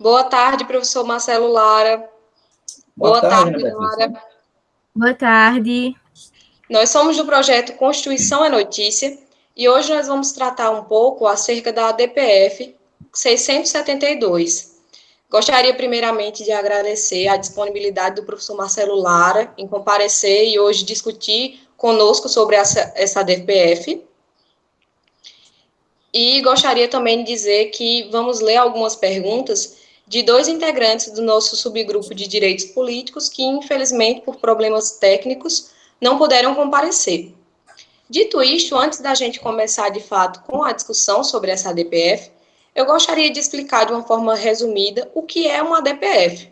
Boa tarde, professor Marcelo Lara. Boa Boa tarde, Ana tarde, Beatriz. Lara. Boa tarde. Nós somos do projeto Constituição é Notícia e hoje nós vamos tratar um pouco acerca da ADPF 672. Gostaria primeiramente de agradecer a disponibilidade do professor Marcelo Lara em comparecer e hoje discutir conosco sobre essa ADPF. E gostaria também de dizer que vamos ler algumas perguntas de dois integrantes do nosso subgrupo de direitos políticos que, infelizmente, por problemas técnicos, não puderam comparecer. Dito isto, antes da gente começar de fato com a discussão sobre essa ADPF, eu gostaria de explicar de uma forma resumida o que é uma ADPF,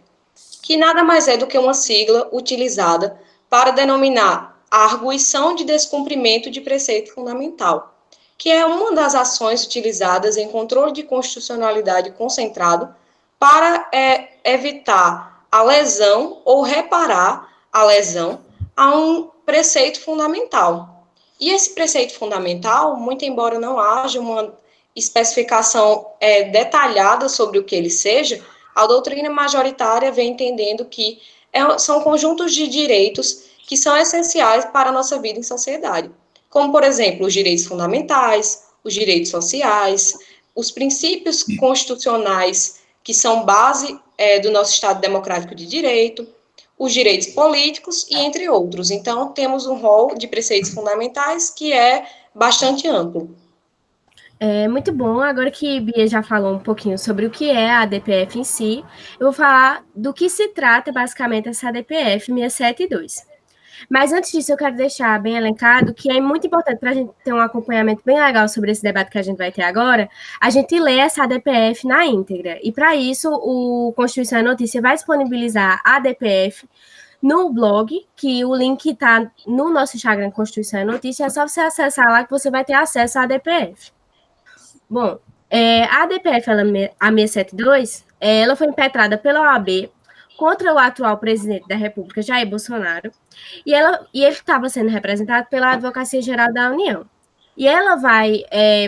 que nada mais é do que uma sigla utilizada para denominar a arguição de descumprimento de preceito fundamental, que é uma das ações utilizadas em controle de constitucionalidade concentrado para evitar a lesão ou reparar a lesão a um preceito fundamental. E esse preceito fundamental, muito embora não haja uma especificação detalhada sobre o que ele seja, a doutrina majoritária vem entendendo que são conjuntos de direitos que são essenciais para a nossa vida em sociedade, como, por exemplo, os direitos fundamentais, os direitos sociais, os princípios constitucionais que são base do nosso Estado democrático de direito, os direitos políticos e entre outros. Então, temos um rol de preceitos fundamentais que é bastante amplo. Muito bom. Agora que Bia já falou um pouquinho sobre o que é a ADPF em si, eu vou falar do que se trata basicamente essa ADPF 672. Mas antes disso, eu quero deixar bem elencado que é muito importante para a gente ter um acompanhamento bem legal sobre esse debate que a gente vai ter agora, a gente lê essa ADPF na íntegra. E para isso, o Constituição é Notícia vai disponibilizar a ADPF no blog, que o link está no nosso Instagram Constituição é Notícia, é só você acessar lá que você vai ter acesso à ADPF. Bom, a ADPF, a 672, ela foi impetrada pela OAB contra o atual presidente da República, Jair Bolsonaro, e ele estava sendo representado pela Advocacia Geral da União. E ela vai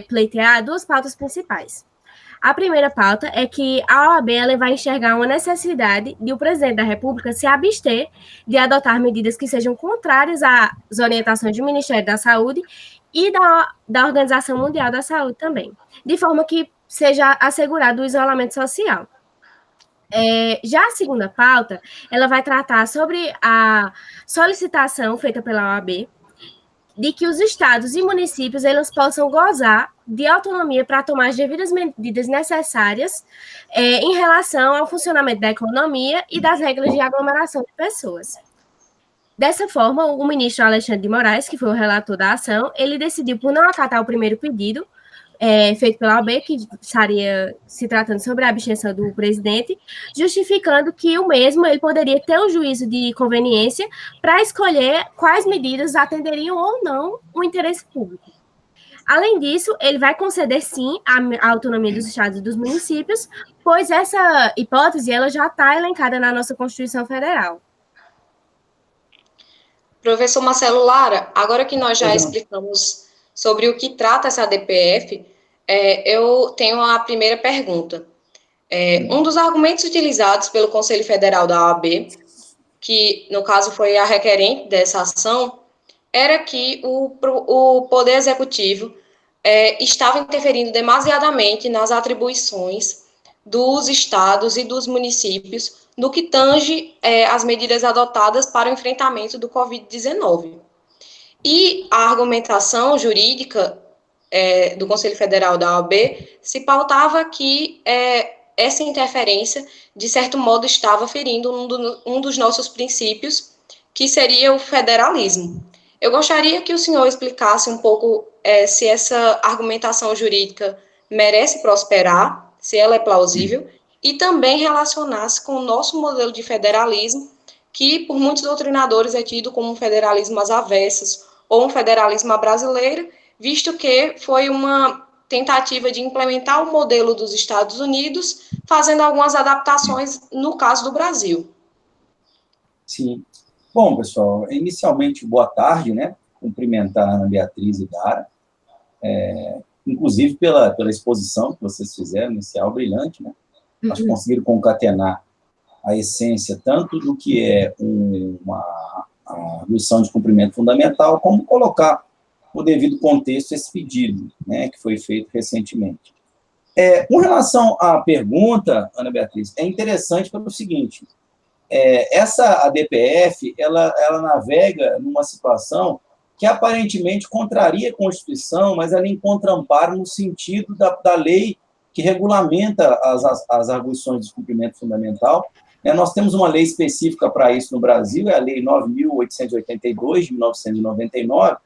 pleitear duas pautas principais. A primeira pauta é que a OAB ela vai enxergar uma necessidade de o presidente da República se abster de adotar medidas que sejam contrárias às orientações do Ministério da Saúde e da Organização Mundial da Saúde também, de forma que seja assegurado o isolamento social. Já a segunda pauta, ela vai tratar sobre a solicitação feita pela OAB de que os estados e municípios eles possam gozar de autonomia para tomar as devidas medidas necessárias em relação ao funcionamento da economia e das regras de aglomeração de pessoas. Dessa forma, o ministro Alexandre de Moraes, que foi o relator da ação, ele decidiu por não acatar o primeiro pedido feito pela OAB, que estaria se tratando sobre a abstenção do presidente, justificando que o mesmo ele poderia ter um juízo de conveniência para escolher quais medidas atenderiam ou não o interesse público. Além disso, ele vai conceder, sim, a autonomia dos estados e dos municípios, pois essa hipótese ela já está elencada na nossa Constituição Federal. Professor Marcelo Lara, agora que nós já explicamos sobre o que trata essa ADPF, eu tenho a primeira pergunta. Um dos argumentos utilizados pelo Conselho Federal da OAB, que no caso foi a requerente dessa ação, era que o Poder Executivo estava interferindo demasiadamente nas atribuições dos estados e dos municípios no que tange as medidas adotadas para o enfrentamento do Covid-19. E a argumentação jurídica do Conselho Federal da OAB se pautava que essa interferência, de certo modo, estava ferindo um dos nossos princípios, que seria o federalismo. Eu gostaria que o senhor explicasse um pouco se essa argumentação jurídica merece prosperar, se ela é plausível, e também relacionasse com o nosso modelo de federalismo, que por muitos doutrinadores é tido como um federalismo às avessas, ou um federalismo à brasileira, visto que foi uma tentativa de implementar o modelo dos Estados Unidos, fazendo algumas adaptações no caso do Brasil. Sim. Bom, pessoal, inicialmente, boa tarde, né? Cumprimentar a Ana Beatriz e Dara, inclusive pela exposição que vocês fizeram inicial, brilhante, né? Acho que conseguiram concatenar a essência tanto do que é uma arguição de cumprimento fundamental, como colocar no devido contexto esse pedido, né, que foi feito recentemente. Com relação à pergunta, Ana Beatriz, é interessante pelo seguinte, essa ADPF, ela navega numa situação que aparentemente contraria a Constituição, mas ela encontra amparo no sentido da lei que regulamenta as arguições de descumprimento fundamental. Nós temos uma lei específica para isso no Brasil, é a Lei 9.882, de 1999,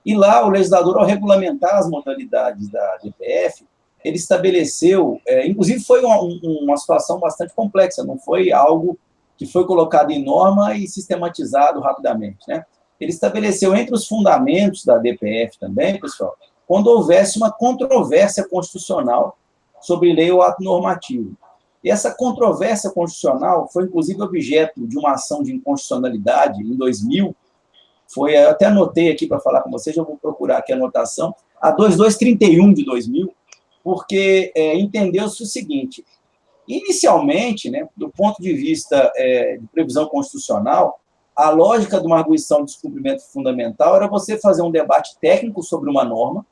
e lá o legislador, ao regulamentar as modalidades da ADPF, ele estabeleceu, inclusive foi uma situação bastante complexa, não foi algo que foi colocado em norma e sistematizado rapidamente, né? Ele estabeleceu entre os fundamentos da ADPF também, pessoal, quando houvesse uma controvérsia constitucional sobre lei ou ato normativo. E essa controvérsia constitucional foi, inclusive, objeto de uma ação de inconstitucionalidade em 2000, eu até anotei aqui para falar com vocês, eu vou procurar aqui a anotação, a 2231 de 2000, porque entendeu-se o seguinte, inicialmente, né, do ponto de vista de previsão constitucional, a lógica de uma arguição de descumprimento fundamental era você fazer um debate técnico sobre uma norma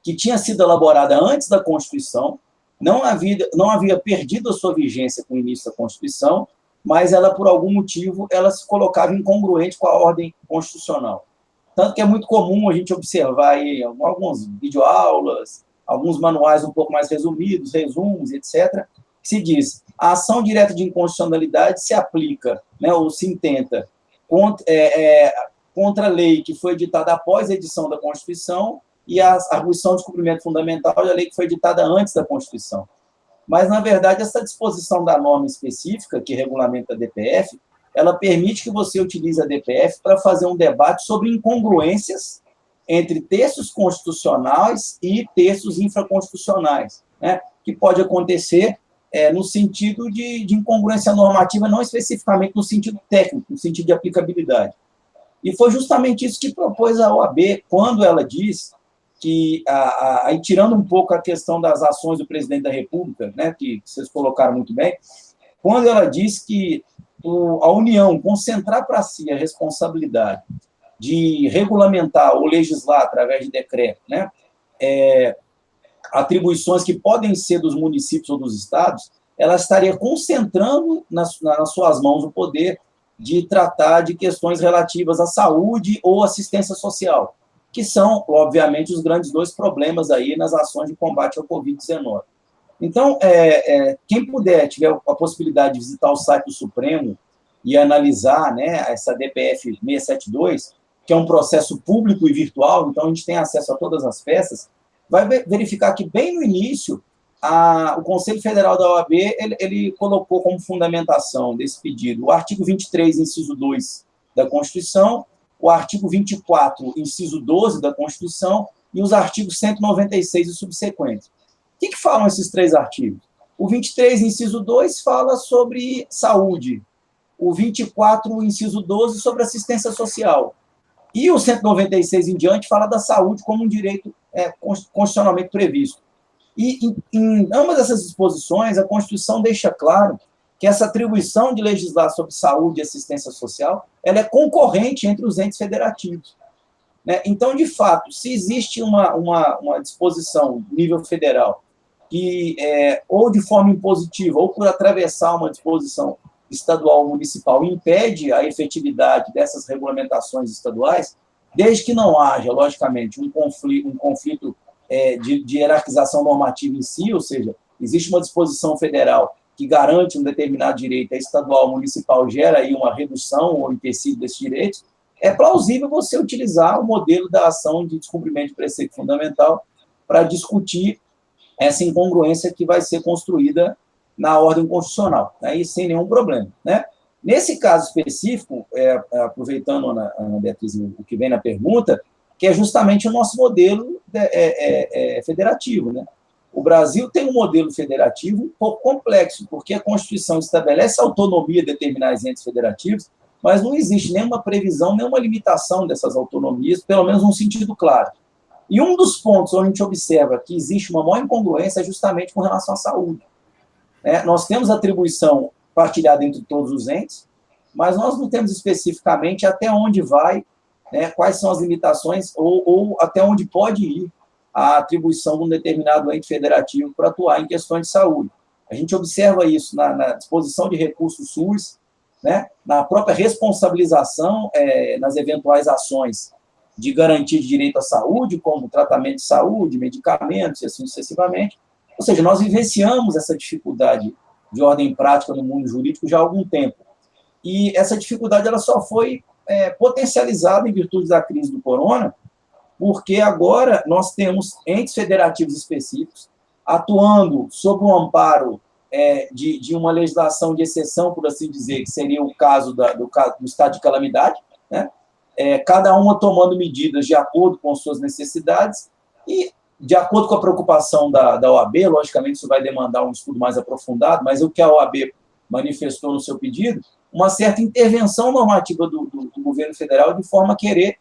que tinha sido elaborada antes da Constituição, não havia perdido a sua vigência com o início da Constituição, mas ela, por algum motivo, ela se colocava incongruente com a ordem constitucional. Tanto que é muito comum a gente observar aí algumas videoaulas, alguns manuais um pouco mais resumidos, resumos, etc., que se diz a ação direta de inconstitucionalidade se aplica, né, ou se intenta, contra a lei que foi editada após a edição da Constituição e a arguição de descumprimento fundamental da lei que foi editada antes da Constituição. Mas, na verdade, essa disposição da norma específica que regulamenta a DPF, ela permite que você utilize a DPF para fazer um debate sobre incongruências entre textos constitucionais e textos infraconstitucionais, né, que pode acontecer no sentido de incongruência normativa, não especificamente no sentido técnico, no sentido de aplicabilidade. E foi justamente isso que propôs a OAB, quando ela diz que, aí tirando um pouco a questão das ações do presidente da República, né, que vocês colocaram muito bem, quando ela diz que a União concentrar para si a responsabilidade de regulamentar ou legislar através de decreto, né, atribuições que podem ser dos municípios ou dos estados, ela estaria concentrando nas suas mãos o poder de tratar de questões relativas à saúde ou assistência social, que são, obviamente, os grandes dois problemas aí nas ações de combate ao Covid-19. Então, quem puder, tiver a possibilidade de visitar o site do Supremo e analisar, né, essa DPF 672, que é um processo público e virtual, então a gente tem acesso a todas as peças, vai verificar que, bem no início, o Conselho Federal da OAB ele colocou como fundamentação desse pedido o artigo 23, inciso 2 da Constituição, o artigo 24, inciso 12 da Constituição e os artigos 196 e subsequentes. O que falam esses três artigos? O 23, inciso 2, fala sobre saúde. O 24, inciso 12, sobre assistência social. E o 196 em diante fala da saúde como um direito constitucionalmente previsto. E em ambas essas disposições, a Constituição deixa claro que essa atribuição de legislar sobre saúde e assistência social ela é concorrente entre os entes federativos, né? Então, de fato, se existe uma disposição nível federal que, ou de forma impositiva, ou por atravessar uma disposição estadual ou municipal, impede a efetividade dessas regulamentações estaduais, desde que não haja, logicamente, um conflito de hierarquização normativa em si, ou seja, existe uma disposição federal que garante um determinado direito, a estadual ou municipal gera aí uma redução ou empecilho desses direitos, é plausível você utilizar o modelo da ação de descumprimento de preceito fundamental para discutir essa incongruência que vai ser construída na ordem constitucional, aí sem nenhum problema, né? Nesse caso específico, aproveitando, Ana Beatriz, o que vem na pergunta, que é justamente o nosso modelo federativo, né? O Brasil tem um modelo federativo um pouco complexo, porque a Constituição estabelece autonomia de determinados entes federativos, mas não existe nenhuma previsão, nenhuma limitação dessas autonomias, pelo menos num sentido claro. E um dos pontos onde a gente observa que existe uma maior incongruência é justamente com relação à saúde. né? Nós temos atribuição partilhada entre todos os entes, mas nós não temos especificamente até onde vai, né, quais são as limitações ou até onde pode ir a atribuição de um determinado ente federativo para atuar em questões de saúde. A gente observa isso na disposição de recursos SUS, né, na própria responsabilização nas eventuais ações de garantia de direito à saúde, como tratamento de saúde, medicamentos e assim sucessivamente. Ou seja, nós vivenciamos essa dificuldade de ordem prática no mundo jurídico já há algum tempo. E essa dificuldade ela só foi potencializada em virtude da crise do corona, porque agora nós temos entes federativos específicos atuando sob o amparo de uma legislação de exceção, por assim dizer, que seria o caso do estado de calamidade, né? Cada uma tomando medidas de acordo com suas necessidades e de acordo com a preocupação da OAB, logicamente isso vai demandar um estudo mais aprofundado, mas o que a OAB manifestou no seu pedido, uma certa intervenção normativa do governo federal de forma a querer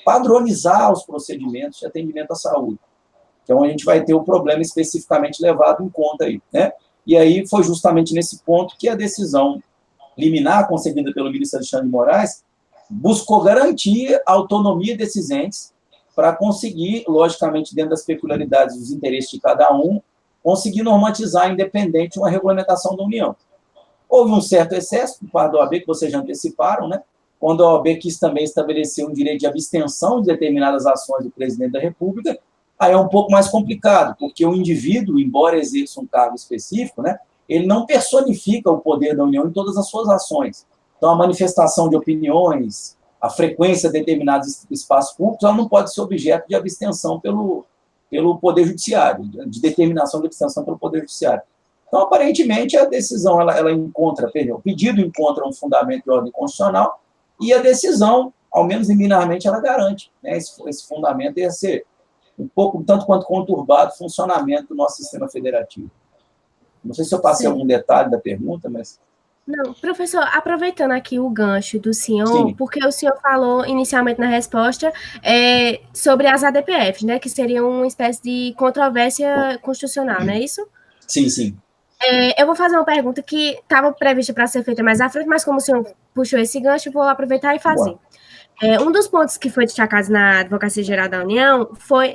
padronizar os procedimentos de atendimento à saúde. Então, a gente vai ter o problema especificamente levado em conta aí, né? E aí foi justamente nesse ponto que a decisão liminar concedida pelo ministro Alexandre de Moraes buscou garantir a autonomia desses entes para conseguir, logicamente, dentro das peculiaridades dos interesses de cada um, conseguir normatizar independente uma regulamentação da União. Houve um certo excesso por parte da OAB, que vocês já anteciparam, né? Quando a OAB quis também estabelecer um direito de abstenção de determinadas ações do presidente da República, aí é um pouco mais complicado, porque o indivíduo, embora exerça um cargo específico, né, ele não personifica o poder da União em todas as suas ações. Então, a manifestação de opiniões, a frequência de determinados espaços públicos, ela não pode ser objeto de abstenção pelo Poder Judiciário, de determinação de abstenção pelo Poder Judiciário. Então, aparentemente, a decisão, ela encontra, o pedido encontra um fundamento de ordem constitucional e a decisão, ao menos liminarmente, ela garante, né, esse fundamento ia ser um pouco, tanto quanto conturbado, o funcionamento do nosso sistema federativo. Não sei se eu passei algum detalhe da pergunta, mas... Não, professor, aproveitando aqui o gancho do senhor, Sim. Porque o senhor falou inicialmente na resposta sobre as ADPFs, né, que seriam uma espécie de controvérsia constitucional, não é isso? Sim, sim. Eu vou fazer uma pergunta que estava prevista para ser feita mais à frente, mas como o senhor puxou esse gancho, eu vou aproveitar e fazer. Um dos pontos que foi destacado na Advocacia Geral da União,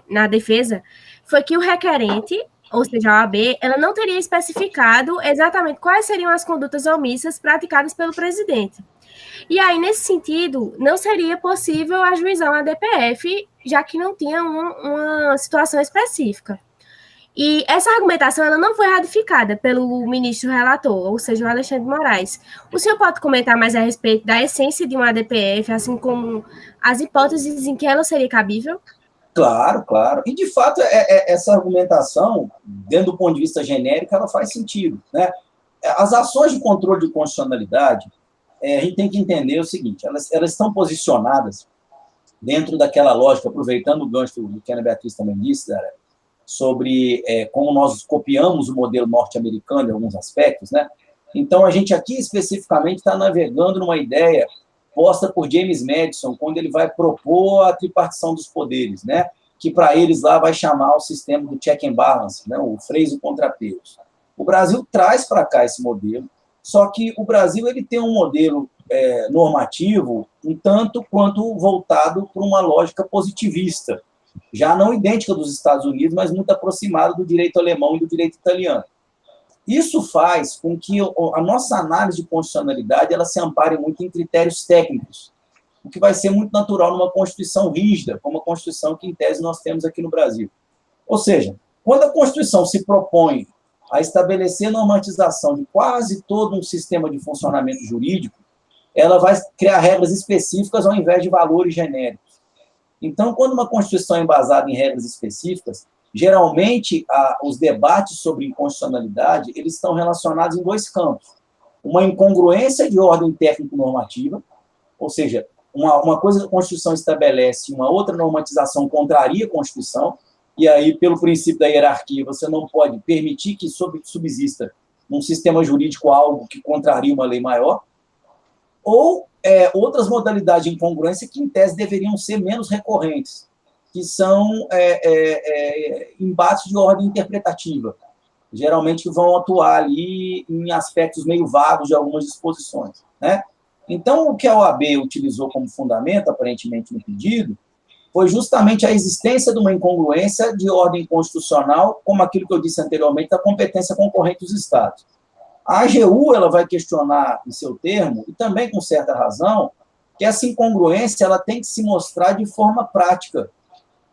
na defesa, foi que o requerente, ou seja, a OAB, ela não teria especificado exatamente quais seriam as condutas omissas praticadas pelo presidente. E aí, nesse sentido, não seria possível ajuizar uma ADPF, já que não tinha uma situação específica. E essa argumentação ela não foi ratificada pelo ministro relator, ou seja, o Alexandre de Moraes. O senhor pode comentar mais a respeito da essência de uma ADPF, assim como as hipóteses em que ela seria cabível? Claro, claro. E, de fato, essa argumentação, dentro do ponto de vista genérico, ela faz sentido, né? As ações de controle de constitucionalidade, a gente tem que entender o seguinte, elas estão posicionadas dentro daquela lógica, aproveitando o gancho do que a Ana Beatriz também disse, sobre como nós copiamos o modelo norte-americano em alguns aspectos, né? Então, a gente aqui especificamente está navegando numa ideia posta por James Madison, quando ele vai propor a tripartição dos poderes, né? Que para eles lá vai chamar o sistema do check and balance, né? O freios e contrapesos. O Brasil traz para cá esse modelo, só que o Brasil ele tem um modelo normativo um tanto quanto voltado para uma lógica positivista, já não idêntica dos Estados Unidos, mas muito aproximada do direito alemão e do direito italiano. Isso faz com que a nossa análise de constitucionalidade ela se ampare muito em critérios técnicos, o que vai ser muito natural numa Constituição rígida, como a Constituição que, em tese, nós temos aqui no Brasil. Ou seja, quando a Constituição se propõe a estabelecer normatização de quase todo um sistema de funcionamento jurídico, ela vai criar regras específicas ao invés de valores genéricos. Então, quando uma Constituição é embasada em regras específicas, geralmente os debates sobre inconstitucionalidade eles estão relacionados em dois campos. Uma incongruência de ordem técnico-normativa, ou seja, uma coisa que a Constituição estabelece, uma outra normatização contraria a Constituição, e aí, pelo princípio da hierarquia, você não pode permitir que subsista num sistema jurídico algo que contraria uma lei maior, ou outras modalidades de incongruência que, em tese, deveriam ser menos recorrentes, que são embates de ordem interpretativa. geralmente que vão atuar ali em aspectos meio vagos de algumas disposições, né? Então, o que a OAB utilizou como fundamento, aparentemente, no pedido, foi justamente a existência de uma incongruência de ordem constitucional, como aquilo que eu disse anteriormente, da competência concorrente dos Estados. A AGU ela vai questionar, em seu termo, e também com certa razão, que essa incongruência ela tem que se mostrar de forma prática.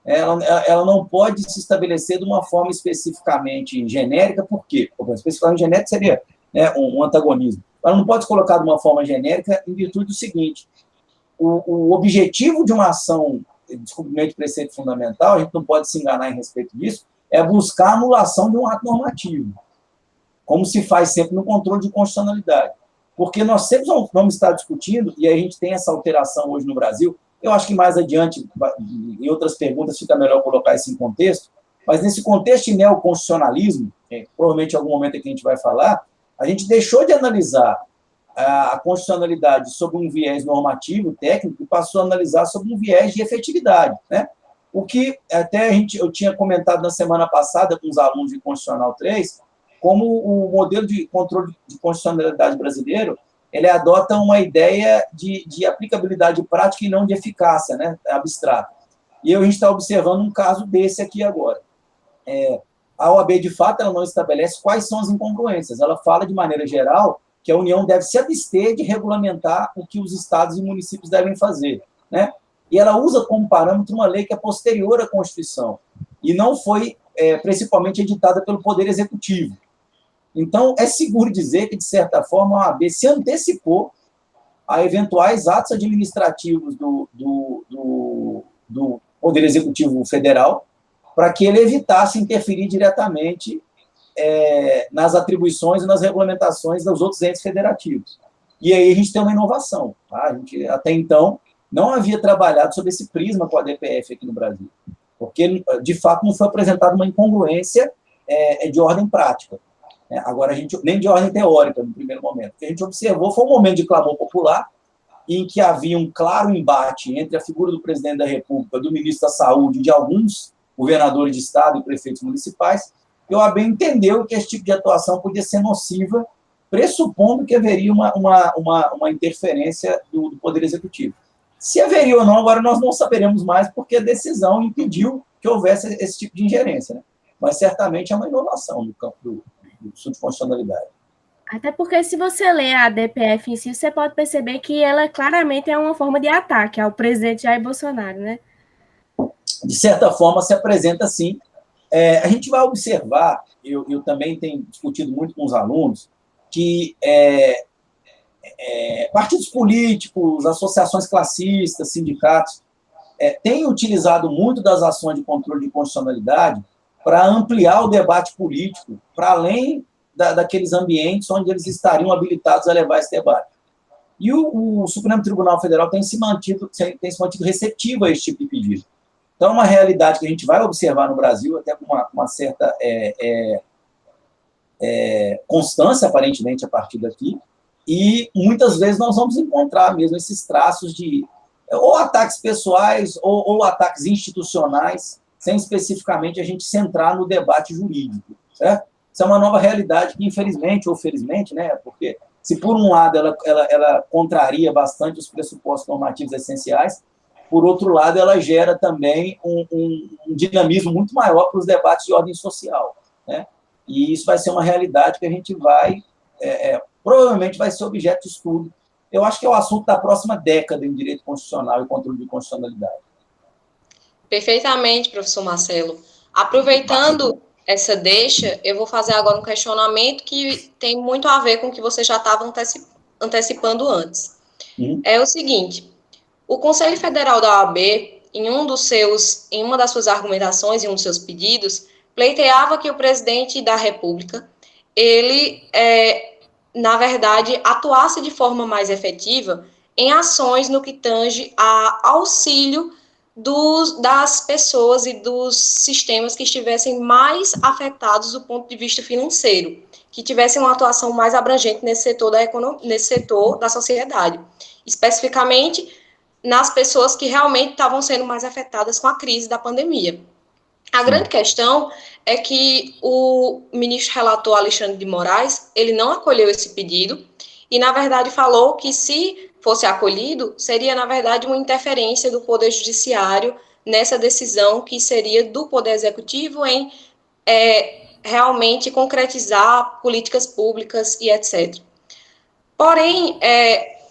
Ela não pode se estabelecer de uma forma especificamente genérica, por quê? Especificamente genérica seria, né, um antagonismo. Ela não pode se colocar de uma forma genérica em virtude do seguinte: o objetivo de uma ação de descumprimento de preceito fundamental, a gente não pode se enganar em respeito disso, é buscar a anulação de um ato normativo, como se faz sempre no controle de constitucionalidade. Porque nós sempre vamos estar discutindo, e a gente tem essa alteração hoje no Brasil. Eu acho que mais adiante, em outras perguntas, fica melhor colocar isso em contexto, mas nesse contexto de neoconstitucionalismo, provavelmente em algum momento que a gente vai falar, a gente deixou de analisar a constitucionalidade sob um viés normativo, técnico, e passou a analisar sob um viés de efetividade, né? O que até eu tinha comentado na semana passada com os alunos de Constitucional 3, como o modelo de controle de constitucionalidade brasileiro, ele adota uma ideia de aplicabilidade prática e não de eficácia, né, abstrata. E a gente está observando um caso desse aqui agora. A OAB, de fato, ela não estabelece quais são as incongruências. Ela fala, de maneira geral, que a União deve se abster de regulamentar o que os estados e municípios devem fazer, né? E ela usa como parâmetro uma lei que é posterior à Constituição e não foi, principalmente, editada pelo Poder Executivo. Então, é seguro dizer que, de certa forma, a OAB se antecipou a eventuais atos administrativos do Poder Executivo Federal para que ele evitasse interferir diretamente nas atribuições e nas regulamentações dos outros entes federativos. E aí a gente tem uma inovação. Tá? A gente, até então, não havia trabalhado sob esse prisma com a DPF aqui no Brasil, porque, de fato, não foi apresentada uma incongruência de ordem prática. Agora, nem de ordem teórica, no primeiro momento. O que a gente observou foi um momento de clamor popular, em que havia um claro embate entre a figura do presidente da República, do ministro da Saúde, de alguns governadores de estado e prefeitos municipais, e a OAB entendeu que esse tipo de atuação podia ser nociva, pressupondo que haveria uma interferência do Poder Executivo. Se haveria ou não, agora nós não saberemos mais, porque a decisão impediu que houvesse esse tipo de ingerência, né? Mas certamente é uma inovação no campo do subconstitucionalidade. Até porque, se você lê a DPF em si, você pode perceber que ela claramente é uma forma de ataque ao presidente Jair Bolsonaro, né? De certa forma, se apresenta assim. A gente vai observar, eu também tenho discutido muito com os alunos, que partidos políticos, associações classistas, sindicatos, têm utilizado muito das ações de controle de constitucionalidade para ampliar o debate político, para além daqueles ambientes onde eles estariam habilitados a levar esse debate. E o Supremo Tribunal Federal tem se mantido receptivo a esse tipo de pedido. Então, é uma realidade que a gente vai observar no Brasil, até com uma certa constância, aparentemente, a partir daqui, e muitas vezes nós vamos encontrar mesmo esses traços de ou ataques pessoais ou ataques institucionais, sem especificamente a gente centrar no debate jurídico, certo? Isso é uma nova realidade que, infelizmente ou felizmente, né, porque se por um lado ela contraria bastante os pressupostos normativos essenciais, por outro lado ela gera também um dinamismo muito maior para os debates de ordem social, né? E isso vai ser uma realidade que a gente vai, provavelmente vai ser objeto de estudo. Eu acho que é o assunto da próxima década em direito constitucional e controle de constitucionalidade. Perfeitamente, professor Marcelo. Aproveitando essa deixa, eu vou fazer agora um questionamento que tem muito a ver com o que você já estava antecipando antes. É o seguinte: o Conselho Federal da OAB, em uma das suas argumentações, em um dos seus pedidos, pleiteava que o presidente da República, ele, na verdade, atuasse de forma mais efetiva em ações no que tange a auxílio das pessoas e dos sistemas que estivessem mais afetados do ponto de vista financeiro, que tivessem uma atuação mais abrangente nesse setor da sociedade, especificamente nas pessoas que realmente estavam sendo mais afetadas com a crise da pandemia. A grande questão é que o ministro relator Alexandre de Moraes, ele não acolheu esse pedido e, na verdade, falou que se fosse acolhido, seria, na verdade, uma interferência do Poder Judiciário nessa decisão que seria do Poder Executivo em realmente concretizar políticas públicas e etc. Porém,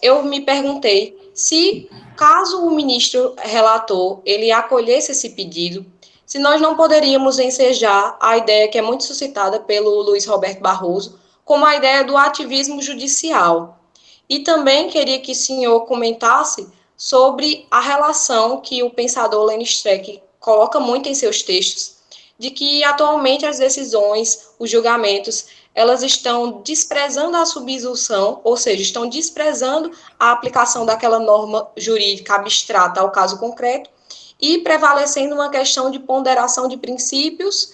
eu me perguntei se, caso o ministro relator ele acolhesse esse pedido, se nós não poderíamos ensejar a ideia que é muito suscitada pelo Luiz Roberto Barroso, como a ideia do ativismo judicial. E também queria que o senhor comentasse sobre a relação que o pensador Lenny Streck coloca muito em seus textos, de que atualmente as decisões, os julgamentos, elas estão desprezando a subsunção, ou seja, estão desprezando a aplicação daquela norma jurídica abstrata ao caso concreto, e prevalecendo uma questão de ponderação de princípios,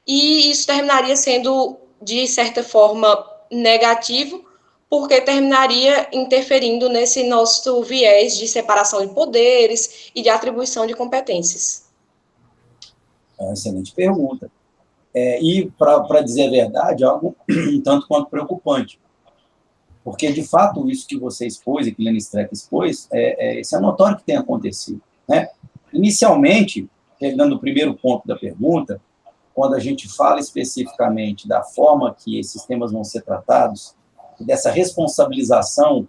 e isso terminaria sendo, de certa forma, negativo, porque terminaria interferindo nesse nosso viés de separação de poderes e de atribuição de competências. É uma excelente pergunta. E, para dizer a verdade, algo um tanto quanto preocupante, porque, de fato, isso que você expôs e que Lenny Streck expôs, isso é notório que tem acontecido, né? Inicialmente, pegando o primeiro ponto da pergunta, quando a gente fala especificamente da forma que esses temas vão ser tratados, dessa responsabilização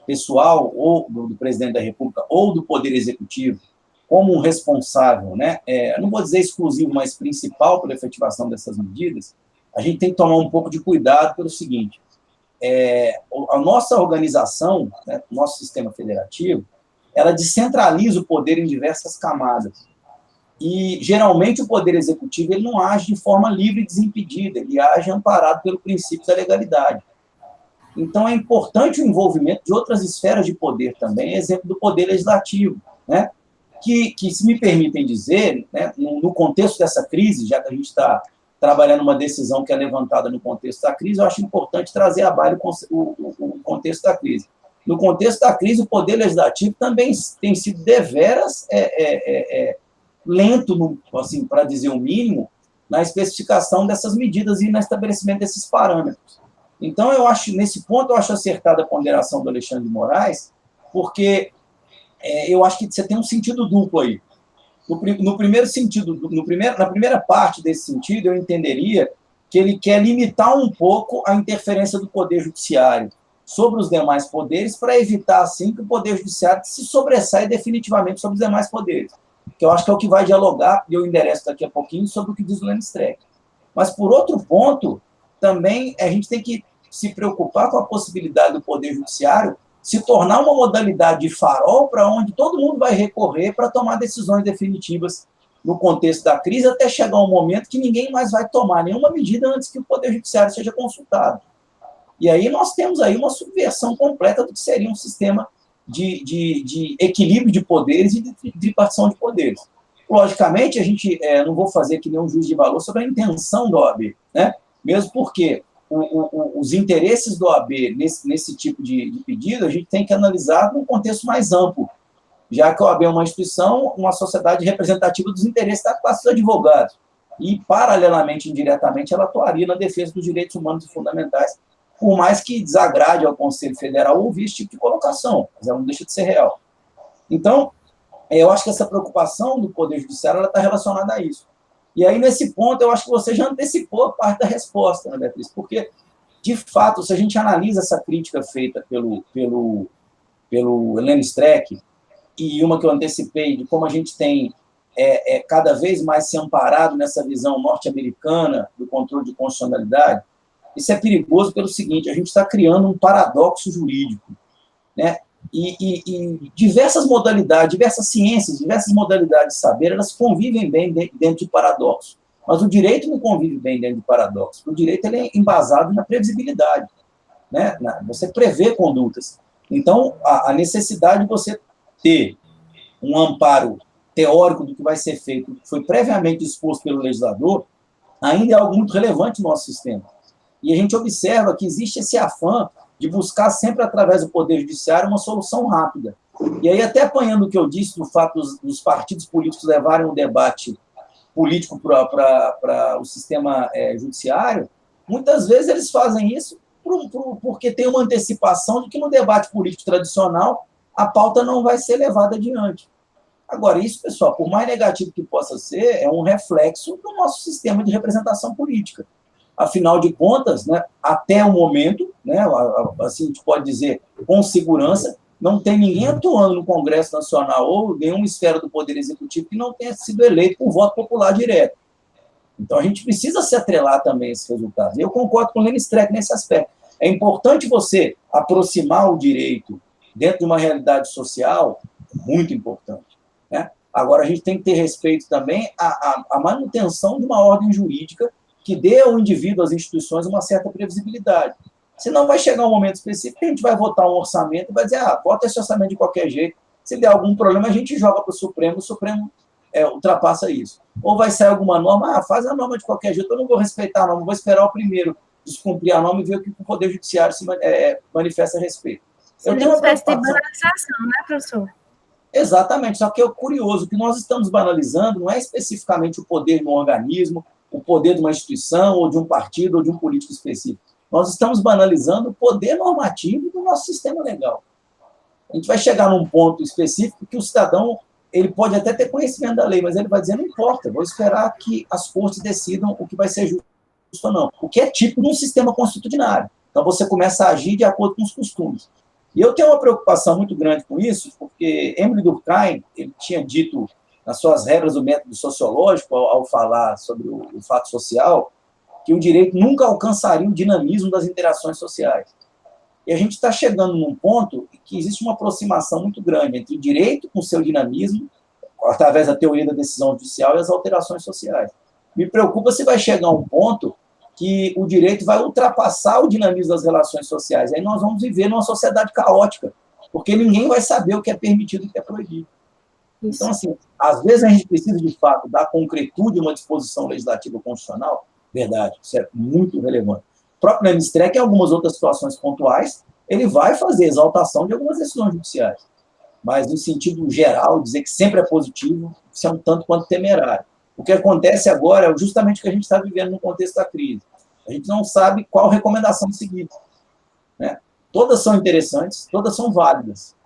pessoal ou do presidente da República ou do Poder Executivo como um responsável, né, não vou dizer exclusivo, mas principal pela efetivação dessas medidas, a gente tem que tomar um pouco de cuidado pelo seguinte, a nossa organização, né, o nosso sistema federativo, ela descentraliza o poder em diversas camadas. E, geralmente, o Poder Executivo ele não age de forma livre e desimpedida, ele age amparado pelo princípio da legalidade. Então, é importante o envolvimento de outras esferas de poder também, exemplo do Poder Legislativo, né? Que se me permitem dizer, né, no contexto dessa crise, já que a gente está trabalhando uma decisão que é levantada no contexto da crise, eu acho importante trazer à baila o contexto da crise. No contexto da crise, o Poder Legislativo também tem sido deveras lento, assim, para dizer o mínimo, na especificação dessas medidas e no estabelecimento desses parâmetros. Então, eu acho, nesse ponto, eu acho acertada a ponderação do Alexandre de Moraes, porque eu acho que você tem um sentido duplo aí. No primeiro sentido, na primeira parte desse sentido, eu entenderia que ele quer limitar um pouco a interferência do Poder Judiciário sobre os demais poderes, para evitar, assim, que o Poder Judiciário se sobressaia definitivamente sobre os demais poderes. Que eu acho que é o que vai dialogar, e eu endereço daqui a pouquinho, sobre o que diz o Lenny Streck. Mas, por outro ponto, também a gente tem que se preocupar com a possibilidade do Poder Judiciário se tornar uma modalidade de farol para onde todo mundo vai recorrer para tomar decisões definitivas no contexto da crise, até chegar um momento que ninguém mais vai tomar nenhuma medida antes que o Poder Judiciário seja consultado. E aí nós temos aí uma subversão completa do que seria um sistema de equilíbrio de poderes e de tripartição de poderes. Logicamente, a gente não vou fazer aqui nenhum juízo de valor sobre a intenção da OAB, né? Mesmo porque os interesses da OAB nesse tipo de pedido, a gente tem que analisar num contexto mais amplo, já que a OAB é uma instituição, uma sociedade representativa dos interesses da classe dos advogados. E, paralelamente, indiretamente, ela atuaria na defesa dos direitos humanos e fundamentais, por mais que desagrade ao Conselho Federal ouvir esse tipo de colocação, mas ela não deixa de ser real. Então, eu acho que essa preocupação do Poder Judiciário está relacionada a isso. E aí, nesse ponto, eu acho que você já antecipou a parte da resposta, né, Beatriz? Porque, de fato, se a gente analisa essa crítica feita pelo Lenny Streck, e uma que eu antecipei, de como a gente tem cada vez mais se amparado nessa visão norte-americana do controle de constitucionalidade, isso é perigoso pelo seguinte, a gente está criando um paradoxo jurídico, né? E diversas modalidades, diversas ciências, diversas modalidades de saber, elas convivem bem dentro de paradoxo. Mas o direito não convive bem dentro de paradoxo. O direito ele é embasado na previsibilidade, né? Você prevê condutas. Então, a necessidade de você ter um amparo teórico do que vai ser feito, que foi previamente disposto pelo legislador, ainda é algo muito relevante no nosso sistema. E a gente observa que existe esse afã de buscar sempre, através do Poder Judiciário, uma solução rápida. E aí, até apanhando o que eu disse, do fato dos partidos políticos levarem o debate político para o sistema judiciário, muitas vezes eles fazem isso porque tem uma antecipação de que no debate político tradicional a pauta não vai ser levada adiante. Agora, isso, pessoal, por mais negativo que possa ser, é um reflexo do nosso sistema de representação política. Afinal de contas, né, até o momento, né, assim a gente pode dizer com segurança, não tem ninguém atuando no Congresso Nacional ou nenhuma esfera do Poder Executivo que não tenha sido eleito por voto popular direto. Então, a gente precisa se atrelar também a esses resultados. Eu concordo com o Lênin Streck nesse aspecto. É importante você aproximar o direito dentro de uma realidade social, muito importante, né? Agora, a gente tem que ter respeito também à manutenção de uma ordem jurídica que dê ao indivíduo, às instituições, uma certa previsibilidade. Senão vai chegar um momento específico que a gente vai votar um orçamento e vai dizer, vota esse orçamento de qualquer jeito, se der algum problema a gente joga para o Supremo ultrapassa isso. Ou vai sair alguma norma, faz a norma de qualquer jeito, eu não vou respeitar a norma, vou esperar o primeiro descumprir a norma e ver o que o Poder Judiciário se manifesta a respeito. Seria uma espécie de banalização, né, professor? Exatamente, só que é curioso, o que nós estamos banalizando não é especificamente o poder de um organismo, o poder de uma instituição, ou de um partido, ou de um político específico. Nós estamos banalizando o poder normativo do nosso sistema legal. A gente vai chegar num ponto específico que o cidadão ele pode até ter conhecimento da lei, mas ele vai dizer, não importa, vou esperar que as cortes decidam o que vai ser justo ou não. O que é típico de um sistema constitucionário. Então, você começa a agir de acordo com os costumes. E eu tenho uma preocupação muito grande com isso, porque Emile Durkheim, ele tinha dito, nas suas regras do método sociológico, ao falar sobre o fato social, que o direito nunca alcançaria o dinamismo das interações sociais. E a gente está chegando num ponto que existe uma aproximação muito grande entre o direito com seu dinamismo, através da teoria da decisão judicial, e as alterações sociais. Me preocupa se vai chegar a um ponto que o direito vai ultrapassar o dinamismo das relações sociais. Aí nós vamos viver numa sociedade caótica, porque ninguém vai saber o que é permitido e o que é proibido. Isso. Então, assim, às vezes a gente precisa, de fato, dar concretude a uma disposição legislativa constitucional, verdade, isso é muito relevante. O próprio Lênin Streck, em algumas outras situações pontuais, ele vai fazer exaltação de algumas decisões judiciais. Mas, no sentido geral, dizer que sempre é positivo, isso é um tanto quanto temerário. O que acontece agora é justamente o que a gente está vivendo no contexto da crise. A gente não sabe qual recomendação seguir, né? Todas são interessantes, todas são válidas,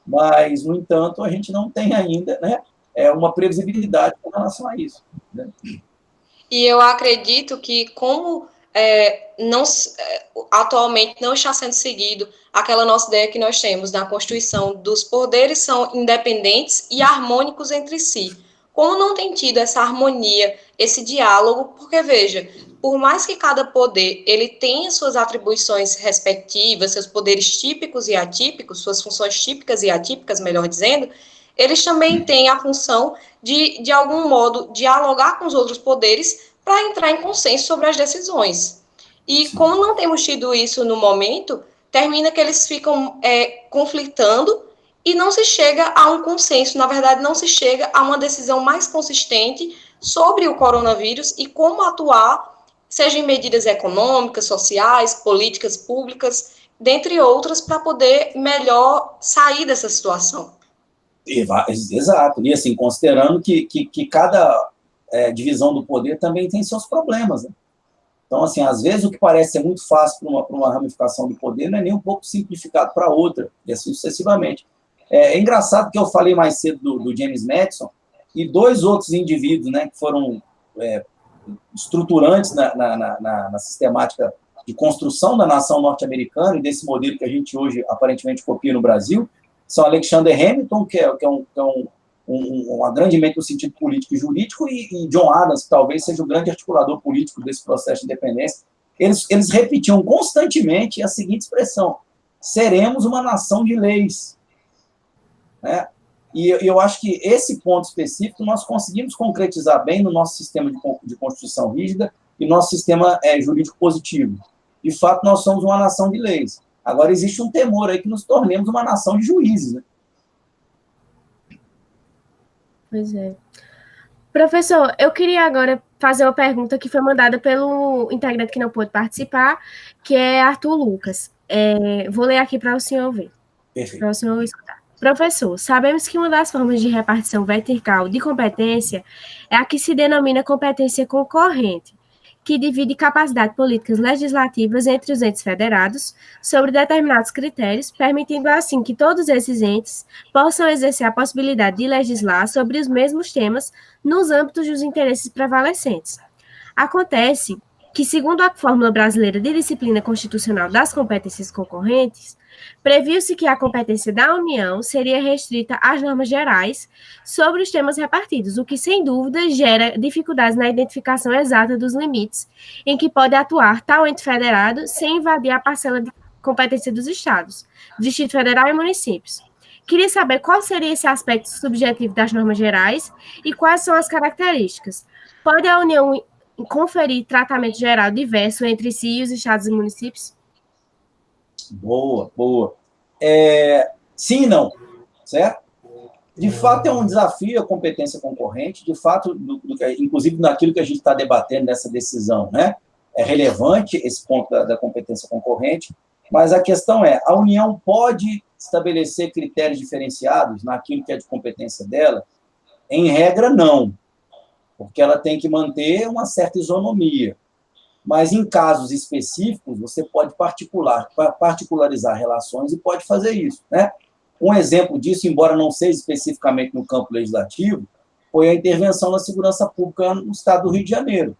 mas, no entanto, a gente não tem ainda, né, uma previsibilidade com relação a isso, né? E eu acredito que, como atualmente não está sendo seguido aquela nossa ideia que nós temos na Constituição, dos poderes são independentes e harmônicos entre si. Como não tem tido essa harmonia, esse diálogo, porque, veja, por mais que cada poder ele tenha suas atribuições respectivas, seus poderes típicos e atípicos, suas funções típicas e atípicas, melhor dizendo, eles também têm a função de algum modo, dialogar com os outros poderes para entrar em consenso sobre as decisões. E como não temos tido isso no momento, termina que eles ficam conflitando e não se chega a um consenso, na verdade, não se chega a uma decisão mais consistente sobre o coronavírus e como atuar, seja em medidas econômicas, sociais, políticas públicas, dentre outras, para poder melhor sair dessa situação. Exato, e assim, considerando que cada divisão do poder também tem seus problemas, né? Então, assim, às vezes o que parece ser muito fácil para uma ramificação do poder não é nem um pouco simplificado para outra, e assim sucessivamente. É engraçado que eu falei mais cedo do James Madison e dois outros indivíduos, né, que foram estruturantes na sistemática de construção da nação norte-americana e desse modelo que a gente hoje aparentemente copia no Brasil, são Alexander Hamilton, que é uma grande mente no sentido político e jurídico, e John Adams, que talvez seja o grande articulador político desse processo de independência. Eles repetiam constantemente a seguinte expressão: seremos uma nação de leis. Né? E eu acho que esse ponto específico nós conseguimos concretizar bem no nosso sistema de Constituição rígida e nosso sistema jurídico positivo. De fato, nós somos uma nação de leis. Agora, existe um temor aí que nos tornemos uma nação de juízes, né? Pois é. Professor, eu queria agora fazer uma pergunta que foi mandada pelo integrante que não pôde participar, que é Arthur Lucas. Vou ler aqui para o senhor ver. Perfeito. Para o senhor escutar. Professor, sabemos que uma das formas de repartição vertical de competência é a que se denomina competência concorrente, que divide capacidade políticas legislativas entre os entes federados sobre determinados critérios, permitindo assim que todos esses entes possam exercer a possibilidade de legislar sobre os mesmos temas nos âmbitos dos interesses prevalecentes. Acontece que, segundo a Fórmula Brasileira de Disciplina Constitucional das Competências Concorrentes, previu-se que a competência da União seria restrita às normas gerais sobre os temas repartidos, o que, sem dúvida, gera dificuldades na identificação exata dos limites em que pode atuar tal ente federado sem invadir a parcela de competência dos estados, Distrito Federal e municípios. Queria saber qual seria esse aspecto subjetivo das normas gerais e quais são as características. Pode a União conferir tratamento geral diverso entre si e os estados e municípios? Boa, boa. Sim e não, certo? De fato, é um desafio a competência concorrente, de fato, inclusive naquilo que a gente está debatendo nessa decisão, né? É relevante esse ponto da competência concorrente, mas a questão é, a União pode estabelecer critérios diferenciados naquilo que é de competência dela? Em regra, não, porque ela tem que manter uma certa isonomia. Mas, em casos específicos, você pode particularizar relações e pode fazer isso, né? Um exemplo disso, embora não seja especificamente no campo legislativo, foi a intervenção na segurança pública no estado do Rio de Janeiro,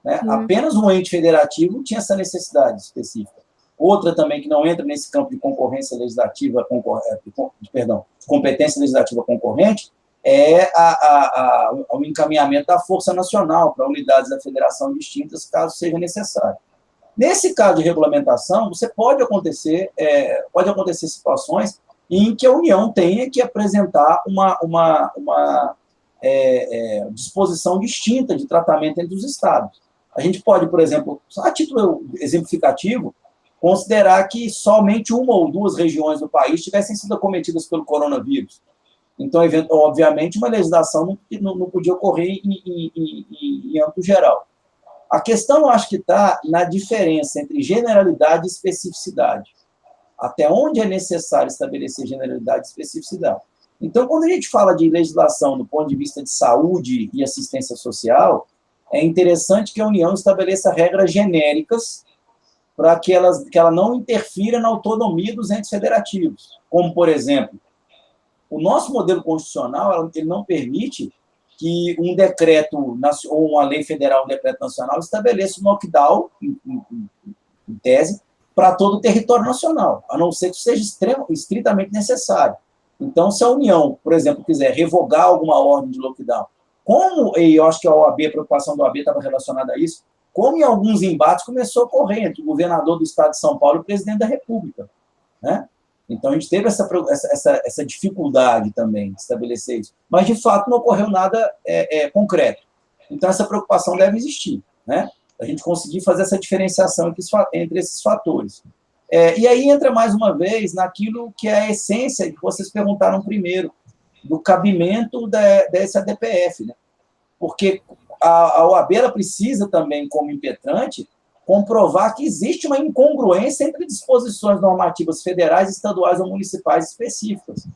né? Apenas um ente federativo tinha essa necessidade específica. Outra também que não entra nesse campo de concorrência legislativa, competência legislativa concorrente, é o encaminhamento da Força Nacional para unidades da federação distintas, caso seja necessário. Nesse caso de regulamentação, pode acontecer situações em que a União tenha que apresentar uma disposição distinta de tratamento entre os estados. A gente pode, por exemplo, a título exemplificativo, considerar que somente uma ou duas regiões do país tivessem sido acometidas pelo coronavírus. Então, obviamente, uma legislação não podia ocorrer em âmbito geral. A questão, eu acho que está na diferença entre generalidade e especificidade. Até onde é necessário estabelecer generalidade e especificidade. Então, quando a gente fala de legislação do ponto de vista de saúde e assistência social, é interessante que a União estabeleça regras genéricas para que ela não interfira na autonomia dos entes federativos. Como, por exemplo, o nosso modelo constitucional ele não permite que um decreto ou uma lei federal, um decreto nacional, estabeleça um knockdown, em tese, para todo o território nacional, a não ser que seja estritamente necessário. Então, se a União, por exemplo, quiser revogar alguma ordem de lockdown, e eu acho que a preocupação da OAB estava relacionada a isso, como em alguns embates começou a ocorrer entre o governador do estado de São Paulo e o presidente da República, né? Então, a gente teve essa dificuldade também de estabelecer isso. Mas, de fato, não ocorreu nada concreto. Então, essa preocupação deve existir, né? A gente conseguir fazer essa diferenciação entre esses fatores. E aí entra, mais uma vez, naquilo que é a essência que vocês perguntaram primeiro, do cabimento dessa DPF, né? Porque a OAB ela precisa também, como impetrante, comprovar que existe uma incongruência entre disposições normativas federais, estaduais ou municipais específicas.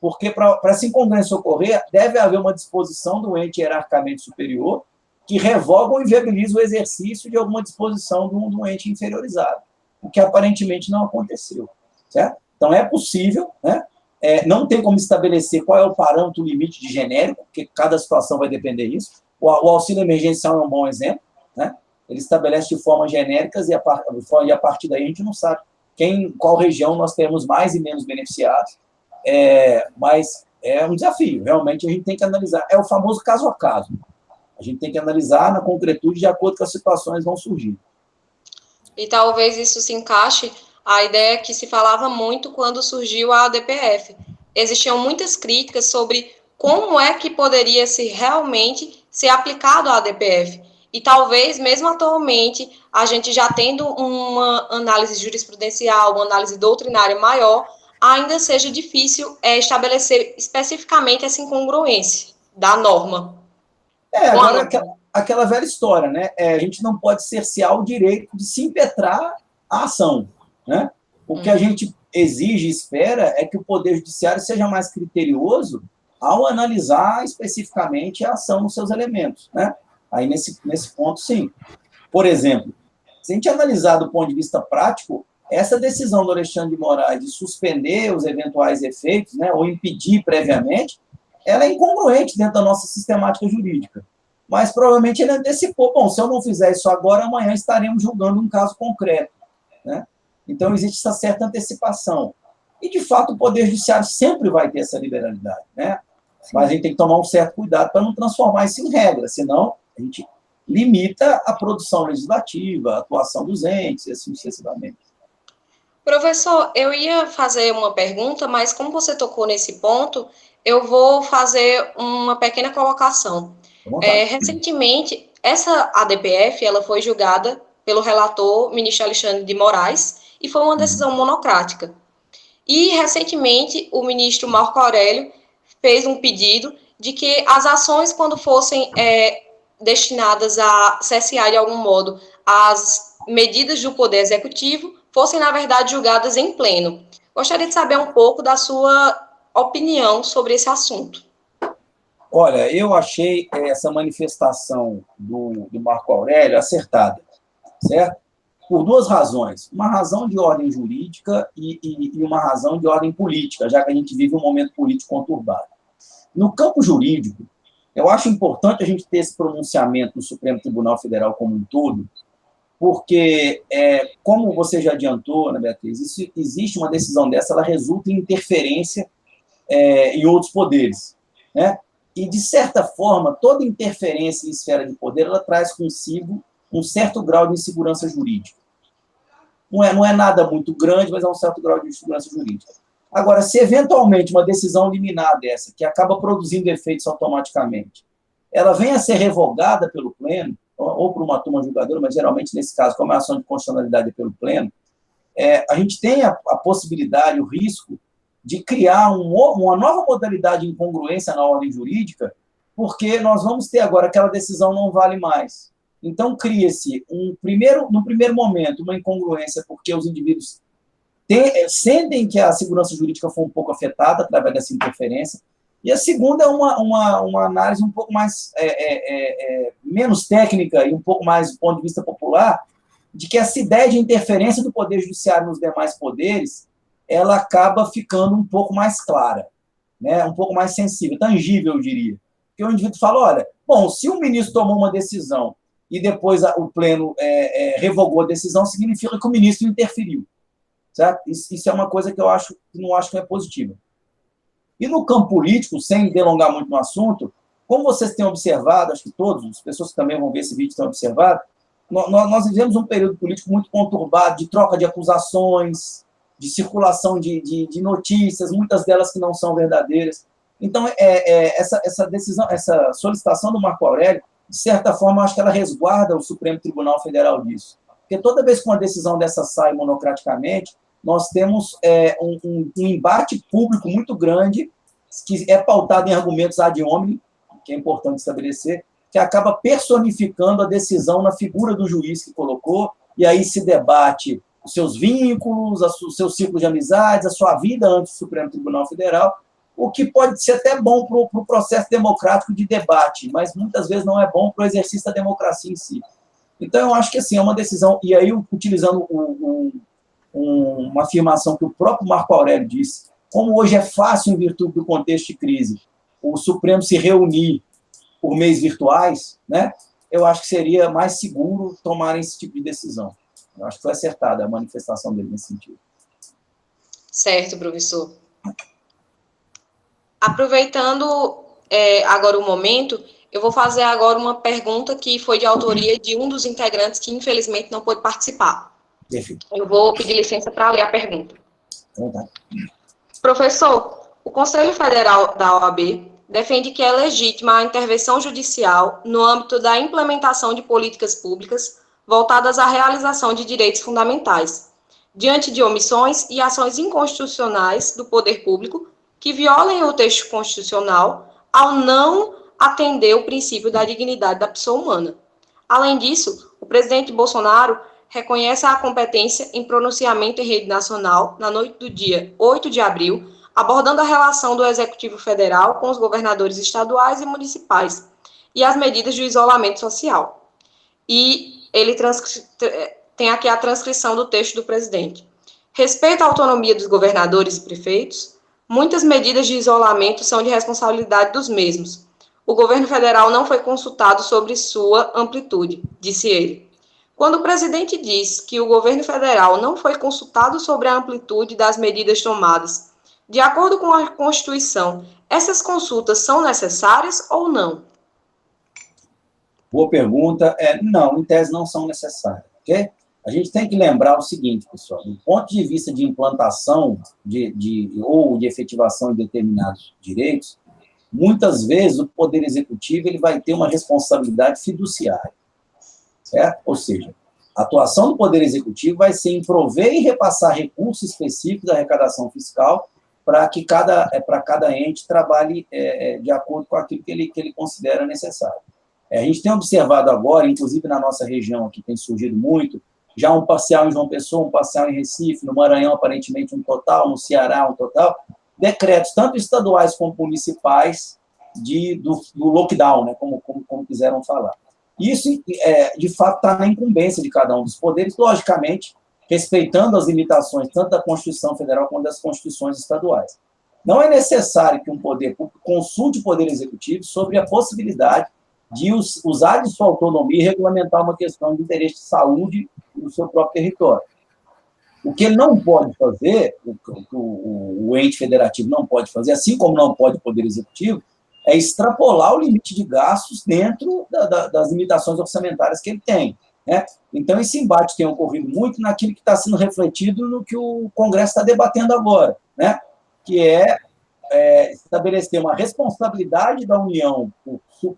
Porque, para essa incongruência ocorrer, deve haver uma disposição do ente hierarquicamente superior que revoga ou inviabiliza o exercício de alguma disposição de um ente inferiorizado, o que aparentemente não aconteceu, certo? Então, é possível, né? Não tem como estabelecer qual é o parâmetro limite de genérico, porque cada situação vai depender disso. O auxílio emergencial é um bom exemplo, né? Ele estabelece de formas genéricas e a partir daí a gente não sabe qual região nós temos mais e menos beneficiados. Mas é um desafio, realmente a gente tem que analisar. É o famoso caso a caso. A gente tem que analisar na concretude de acordo com as situações vão surgir. E talvez isso se encaixe a ideia que se falava muito quando surgiu a ADPF. Existiam muitas críticas sobre como é que poderia realmente ser aplicado a ADPF. E talvez, mesmo atualmente, a gente já tendo uma análise jurisprudencial, uma análise doutrinária maior, ainda seja difícil estabelecer especificamente essa incongruência da norma. Agora aquela velha história, né? A gente não pode cercear o direito de se impetrar a ação, né? O que a gente exige e espera é que o Poder Judiciário seja mais criterioso ao analisar especificamente a ação nos seus elementos, né? Aí, nesse ponto, sim. Por exemplo, se a gente analisar do ponto de vista prático, essa decisão do Alexandre de Moraes de suspender os eventuais efeitos, né, ou impedir previamente, ela é incongruente dentro da nossa sistemática jurídica. Mas, provavelmente, ele antecipou, bom, se eu não fizer isso agora, amanhã estaremos julgando um caso concreto, né? Então, existe essa certa antecipação. E, de fato, o Poder Judiciário sempre vai ter essa liberalidade, né? Mas a gente tem que tomar um certo cuidado para não transformar isso em regra, senão a gente limita a produção legislativa, a atuação dos entes, e assim sucessivamente. Professor, eu ia fazer uma pergunta, mas como você tocou nesse ponto, eu vou fazer uma pequena colocação. Recentemente, essa ADPF ela foi julgada pelo relator ministro Alexandre de Moraes e foi uma decisão monocrática. E, recentemente, o ministro Marco Aurélio fez um pedido de que as ações, quando fossem destinadas a cessear, de algum modo, as medidas do Poder Executivo, fossem, na verdade, julgadas em pleno. Gostaria de saber um pouco da sua opinião sobre esse assunto. Olha, eu achei essa manifestação do Marco Aurélio acertada, certo? Por duas razões. Uma razão de ordem jurídica e uma razão de ordem política, já que a gente vive um momento político conturbado. No campo jurídico, eu acho importante a gente ter esse pronunciamento do Supremo Tribunal Federal como um todo, porque, como você já adiantou, né, Beatriz, existe uma decisão dessa, ela resulta em interferência em outros poderes, né? E, de certa forma, toda interferência em esfera de poder, ela traz consigo um certo grau de insegurança jurídica. Não é nada muito grande, mas é um certo grau de insegurança jurídica. Agora, se eventualmente uma decisão liminar dessa, que acaba produzindo efeitos automaticamente, ela venha a ser revogada pelo pleno, ou por uma turma julgadora, mas geralmente, nesse caso, como é a ação de constitucionalidade pelo pleno, a gente tem a possibilidade, o risco, de criar uma nova modalidade de incongruência na ordem jurídica, porque nós vamos ter agora aquela decisão não vale mais. Então, cria-se, no primeiro momento, uma incongruência, porque os indivíduos sentem que a segurança jurídica foi um pouco afetada através dessa interferência, e a segunda é uma análise um pouco mais, menos técnica e um pouco mais do ponto de vista popular, de que essa ideia de interferência do Poder Judiciário nos demais poderes, ela acaba ficando um pouco mais clara, né? Um pouco mais sensível, tangível, eu diria. Porque o indivíduo fala, olha, bom, se o ministro tomou uma decisão e depois o pleno revogou a decisão, significa que o ministro interferiu. Certo? Isso é uma coisa que eu não acho que é positiva. E no campo político, sem delongar muito no assunto, como vocês têm observado, acho que todos, as pessoas que também vão ver esse vídeo têm observado, nós vivemos um período político muito conturbado, de troca de acusações, de circulação de notícias, muitas delas que não são verdadeiras. Então, essa decisão, essa solicitação do Marco Aurélio, de certa forma, eu acho que ela resguarda o Supremo Tribunal Federal disso. Porque toda vez que uma decisão dessa sai monocraticamente, nós temos um embate público muito grande, que é pautado em argumentos ad hominem, que é importante estabelecer, que acaba personificando a decisão na figura do juiz que colocou, e aí se debate os seus vínculos, o seu ciclo de amizades, a sua vida antes do Supremo Tribunal Federal, o que pode ser até bom para o processo democrático de debate, mas muitas vezes não é bom para o exercício da democracia em si. Então, eu acho que assim, é uma decisão, e aí, utilizando uma afirmação que o próprio Marco Aurélio disse, como hoje é fácil, em virtude do contexto de crise, o Supremo se reunir por meios virtuais, né, eu acho que seria mais seguro tomarem esse tipo de decisão. Eu acho que foi acertada a manifestação dele nesse sentido. Certo, professor. Aproveitando agora o momento, eu vou fazer agora uma pergunta que foi de autoria de um dos integrantes que, infelizmente, não pôde participar. Perfeito. Eu vou pedir licença para ler a pergunta. Professor, o Conselho Federal da OAB defende que é legítima a intervenção judicial no âmbito da implementação de políticas públicas voltadas à realização de direitos fundamentais, diante de omissões e ações inconstitucionais do poder público que violem o texto constitucional ao não atender o princípio da dignidade da pessoa humana. Além disso, o presidente Bolsonaro reconhece a competência em pronunciamento em rede nacional na noite do dia 8 de abril, abordando a relação do Executivo Federal com os governadores estaduais e municipais e as medidas de isolamento social. E ele tem aqui a transcrição do texto do presidente. Respeito à autonomia dos governadores e prefeitos, muitas medidas de isolamento são de responsabilidade dos mesmos. O governo federal não foi consultado sobre sua amplitude, disse ele. Quando o presidente diz que o governo federal não foi consultado sobre a amplitude das medidas tomadas, de acordo com a Constituição, essas consultas são necessárias ou não? Boa pergunta. Não, em tese não são necessárias, ok? A gente tem que lembrar o seguinte, pessoal, do ponto de vista de implantação ou de efetivação de determinados direitos, muitas vezes o Poder Executivo ele vai ter uma responsabilidade fiduciária, certo? Ou seja, a atuação do Poder Executivo vai ser em prover e repassar recursos específicos da arrecadação fiscal para que cada ente trabalhe de acordo com aquilo que ele considera necessário. A gente tem observado agora, inclusive na nossa região aqui tem surgido muito, já um parcial em João Pessoa, um parcial em Recife, no Maranhão, aparentemente um total, no Ceará, um total, decretos, tanto estaduais como municipais, do lockdown, né, como quiseram falar. Isso, de fato, está na incumbência de cada um dos poderes, logicamente, respeitando as limitações, tanto da Constituição Federal quanto das Constituições estaduais. Não é necessário que um poder público consulte o Poder Executivo sobre a possibilidade de usar de sua autonomia e regulamentar uma questão de interesse de saúde no seu próprio território. O que ele não pode fazer, o ente federativo não pode fazer, assim como não pode o Poder Executivo, é extrapolar o limite de gastos dentro das limitações orçamentárias que ele tem, né? Então, esse embate tem ocorrido muito naquilo que está sendo refletido no que o Congresso está debatendo agora, né? Que é estabelecer uma responsabilidade da União por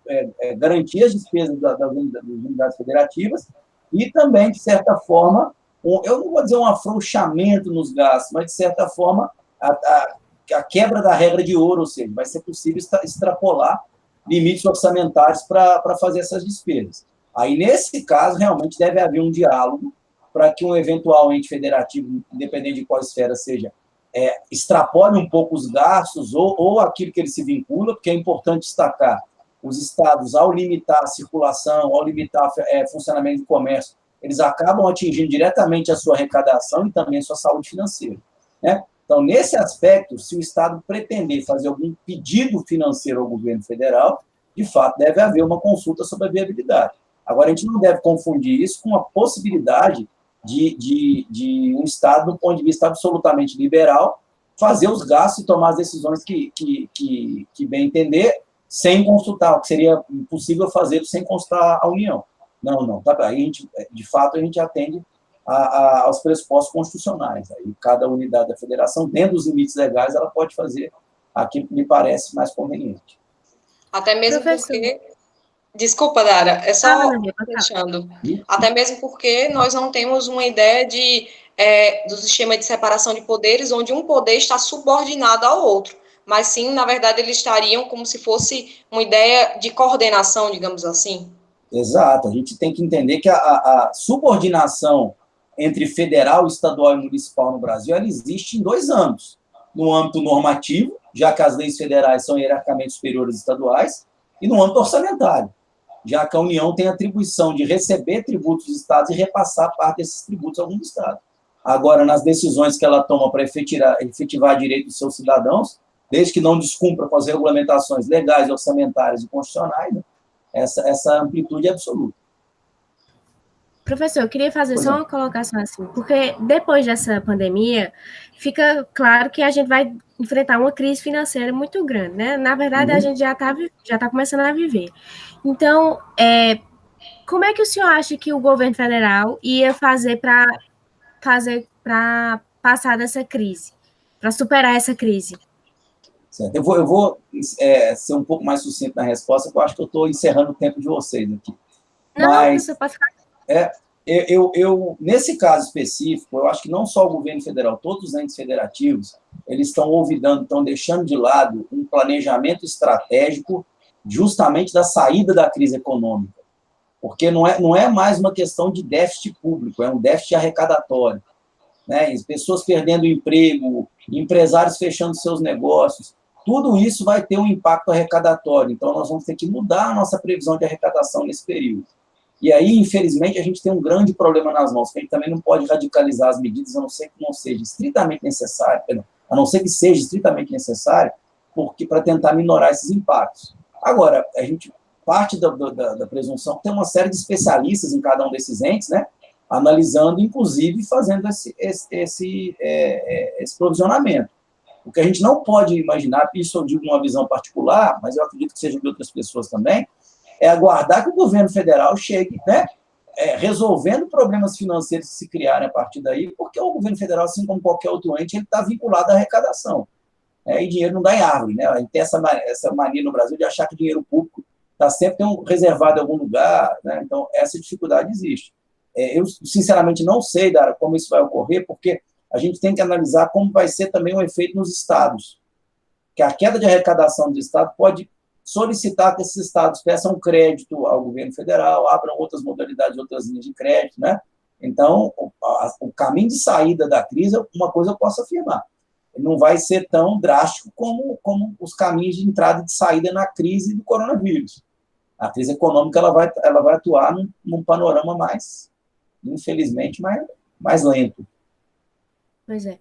garantir as despesas das unidades federativas e também, de certa forma, eu não vou dizer um afrouxamento nos gastos, mas, de certa forma, a quebra da regra de ouro, ou seja, vai ser possível extrapolar limites orçamentários para fazer essas despesas. Aí, nesse caso, realmente deve haver um diálogo para que um eventual ente federativo, independente de qual esfera seja, extrapole um pouco os gastos ou aquilo que ele se vincula, porque é importante destacar, os estados, ao limitar a circulação, ao limitar funcionamento do comércio, eles acabam atingindo diretamente a sua arrecadação e também a sua saúde financeira, né? Então, nesse aspecto, se o Estado pretender fazer algum pedido financeiro ao governo federal, de fato, deve haver uma consulta sobre a viabilidade. Agora, a gente não deve confundir isso com a possibilidade de um Estado, do ponto de vista absolutamente liberal, fazer os gastos e tomar as decisões que bem entender, sem consultar, o que seria impossível fazer sem consultar a União. Não. Tá, aí de fato, a gente atende aos pressupostos constitucionais. Aí cada unidade da federação, dentro dos limites legais, ela pode fazer aquilo que lhe parece mais conveniente. Até mesmo porque... Desculpa, Dara, é só deixando. Até mesmo porque nós não temos uma ideia do sistema de separação de poderes, onde um poder está subordinado ao outro, mas sim, na verdade, eles estariam como se fosse uma ideia de coordenação, digamos assim. Exato, a gente tem que entender que a subordinação entre federal, estadual e municipal no Brasil, ela existe em 2 âmbitos. No âmbito normativo, já que as leis federais são hierarquicamente superiores às estaduais, e no âmbito orçamentário, já que a União tem a atribuição de receber tributos dos estados e repassar parte desses tributos a algum estado. Agora, nas decisões que ela toma para efetivar direitos dos seus cidadãos, desde que não descumpra com as regulamentações legais, orçamentárias e constitucionais, né, essa amplitude é absoluta. Professor, eu queria fazer só uma colocação assim, porque depois dessa pandemia, fica claro que a gente vai enfrentar uma crise financeira muito grande, né? Na verdade, a gente já tá começando a viver. Então, como é que o senhor acha que o governo federal ia fazer para passar dessa crise, para superar essa crise? Certo. Eu vou ser um pouco mais sucinto na resposta, porque eu acho que eu estou encerrando o tempo de vocês aqui. Mas você pode ficar... nesse caso específico, eu acho que não só o governo federal, todos os entes federativos, eles estão deixando de lado um planejamento estratégico justamente da saída da crise econômica. porque não é mais uma questão de déficit público, é um déficit arrecadatório, né? As pessoas perdendo emprego, empresários fechando seus negócios, tudo isso vai ter um impacto arrecadatório, então nós vamos ter que mudar a nossa previsão de arrecadação nesse período. E aí, infelizmente, a gente tem um grande problema nas mãos, que a gente também não pode radicalizar as medidas, a não ser que não seja estritamente necessário, a não ser que seja estritamente necessário, porque para tentar minorar esses impactos. Agora, a gente parte da presunção que tem uma série de especialistas em cada um desses entes, né, analisando, inclusive, fazendo esse provisionamento. O que a gente não pode imaginar, isso eu digo uma visão particular, mas eu acredito que seja de outras pessoas também, é aguardar que o governo federal chegue, né, resolvendo problemas financeiros que se criarem a partir daí, porque o governo federal, assim como qualquer outro ente, ele está vinculado à arrecadação. E dinheiro não dá em árvore, né? A gente tem essa mania no Brasil de achar que dinheiro público está sempre reservado em algum lugar, né? Então, essa dificuldade existe. Eu, sinceramente, não sei, Dara, como isso vai ocorrer, porque a gente tem que analisar como vai ser também o efeito nos estados. Que a queda de arrecadação do estado pode solicitar que esses estados peçam crédito ao governo federal, abram outras modalidades, outras linhas de crédito, né? Então, o caminho de saída da crise, uma coisa eu posso afirmar, não vai ser tão drástico como os caminhos de entrada e de saída na crise do coronavírus. A crise econômica ela vai atuar num panorama mais, infelizmente, mais lento. Pois é.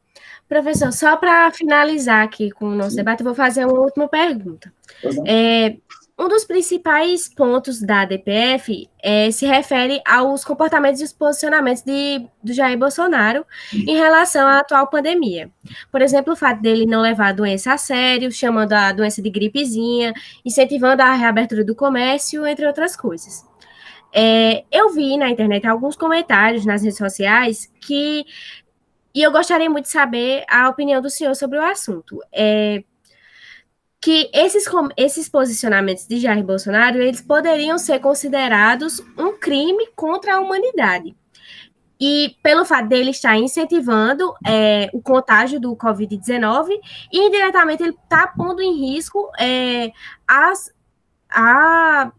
Professor, só para finalizar aqui com o nosso debate, eu vou fazer uma última pergunta. Um dos principais pontos da DPF se refere aos comportamentos e os posicionamentos do Jair Bolsonaro em relação à atual pandemia. Por exemplo, o fato dele não levar a doença a sério, chamando a doença de gripezinha, incentivando a reabertura do comércio, entre outras coisas. Eu vi na internet alguns comentários nas redes sociais e eu gostaria muito de saber a opinião do senhor sobre o assunto. Que esses posicionamentos de Jair Bolsonaro, eles poderiam ser considerados um crime contra a humanidade. E pelo fato dele estar incentivando o contágio do Covid-19, e indiretamente ele está pondo em risco a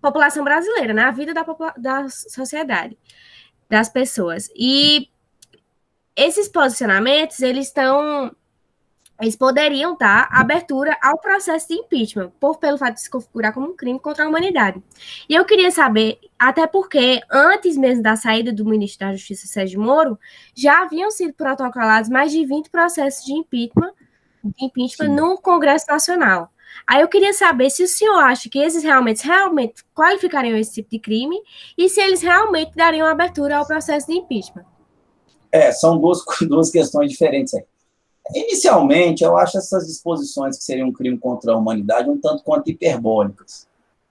população brasileira, né? A vida da sociedade, das pessoas. E esses posicionamentos, eles poderiam dar abertura ao processo de impeachment, pelo fato de se configurar como um crime contra a humanidade. E eu queria saber, até porque, antes mesmo da saída do ministro da Justiça, Sérgio Moro, já haviam sido protocolados mais de 20 processos de impeachment no Congresso Nacional. Aí eu queria saber se o senhor acha que esses realmente qualificariam esse tipo de crime e se eles realmente dariam abertura ao processo de impeachment. São duas questões diferentes aí. Inicialmente, eu acho essas disposições que seriam um crime contra a humanidade um tanto quanto hiperbólicas,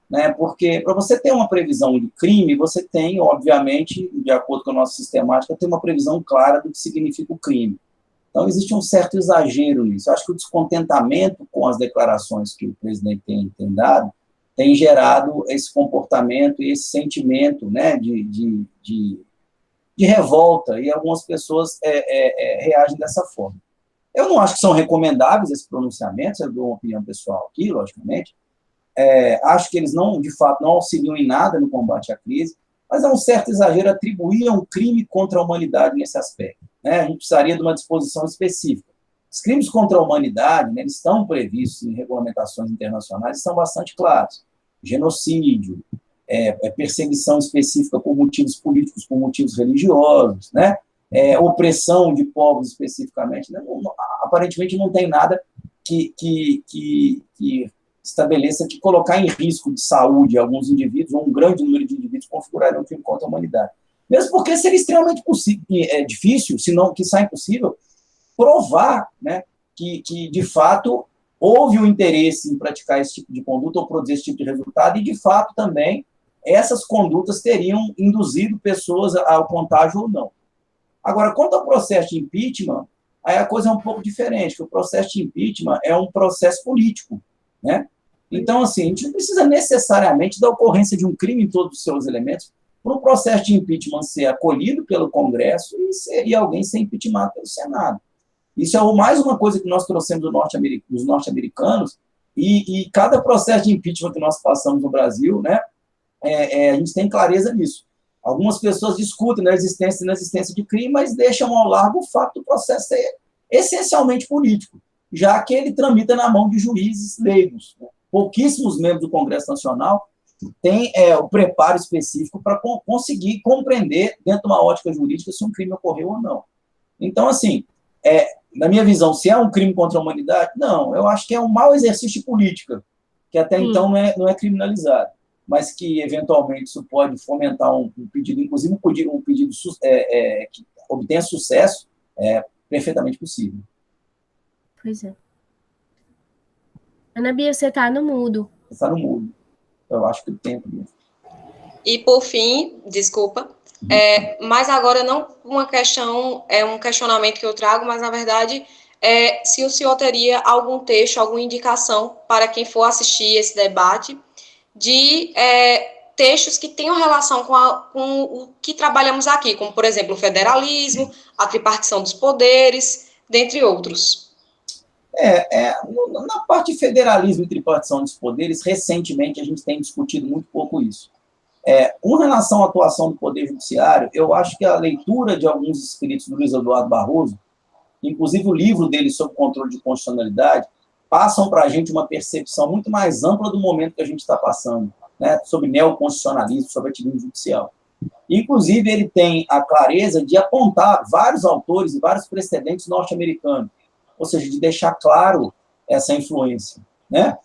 né? Porque para você ter uma previsão de crime, você tem, obviamente, de acordo com a nossa sistemática, tem uma previsão clara do que significa o crime. Então, existe um certo exagero nisso. Eu acho que o descontentamento com as declarações que o presidente tem dado tem gerado esse comportamento e esse sentimento, né, de revolta, e algumas pessoas reagem dessa forma. Eu não acho que são recomendáveis esses pronunciamentos, eu dou uma opinião pessoal aqui, logicamente. Acho que eles, de fato, não auxiliam em nada no combate à crise, mas é um certo exagero atribuir a um crime contra a humanidade nesse aspecto, né? A gente precisaria de uma disposição específica. Os crimes contra a humanidade, né, eles estão previstos em regulamentações internacionais, são bastante claros. Genocídio, perseguição específica por motivos políticos, por motivos religiosos, né? Opressão de povos especificamente, né? Aparentemente não tem nada que estabeleça que colocar em risco de saúde alguns indivíduos, ou um grande número de indivíduos, configurarem um crime contra a humanidade. Mesmo porque seria extremamente difícil, se não que seja impossível, provar, né, que de fato houve um interesse em praticar esse tipo de conduta ou produzir esse tipo de resultado, e de fato também essas condutas teriam induzido pessoas ao contágio ou não. Agora, quanto ao processo de impeachment, aí a coisa é um pouco diferente, porque o processo de impeachment é um processo político, né? Então, assim, a gente não precisa necessariamente da ocorrência de um crime em todos os seus elementos para um processo de impeachment ser acolhido pelo Congresso e alguém ser impeachmentado pelo Senado. Isso é mais uma coisa que nós trouxemos dos norte-americanos, e cada processo de impeachment que nós passamos no Brasil, né, a gente tem clareza nisso. Algumas pessoas discutem na existência e inexistência de crime, mas deixam ao largo o fato do processo ser essencialmente político, já que ele tramita na mão de juízes leigos. Pouquíssimos membros do Congresso Nacional têm o preparo específico para conseguir compreender, dentro de uma ótica jurídica, se um crime ocorreu ou não. Então, assim, na minha visão, se é um crime contra a humanidade, não, eu acho que é um mau exercício de política, que até então não é criminalizado, mas que, eventualmente, isso pode fomentar um pedido, inclusive um pedido que obtenha sucesso, é perfeitamente possível. Pois é. Ana Bia, você está no mudo. Você está no mudo. Eu acho que o tempo mesmo. E, por fim, desculpa, mas agora não uma questão, um questionamento que eu trago, mas, na verdade, se o senhor teria algum texto, alguma indicação para quem for assistir esse debate de textos que tenham relação com o que trabalhamos aqui, como, por exemplo, o federalismo, a tripartição dos poderes, dentre outros. Na parte de federalismo e tripartição dos poderes, recentemente a gente tem discutido muito pouco isso. Com relação à atuação do Poder Judiciário, eu acho que a leitura de alguns escritos do Luiz Eduardo Barroso, inclusive o livro dele sobre controle de constitucionalidade, passam para a gente uma percepção muito mais ampla do momento que a gente está passando, né, sobre neoconstitucionalismo, sobre ativismo judicial. Inclusive, ele tem a clareza de apontar vários autores e vários precedentes norte-americanos, ou seja, de deixar claro essa influência, né?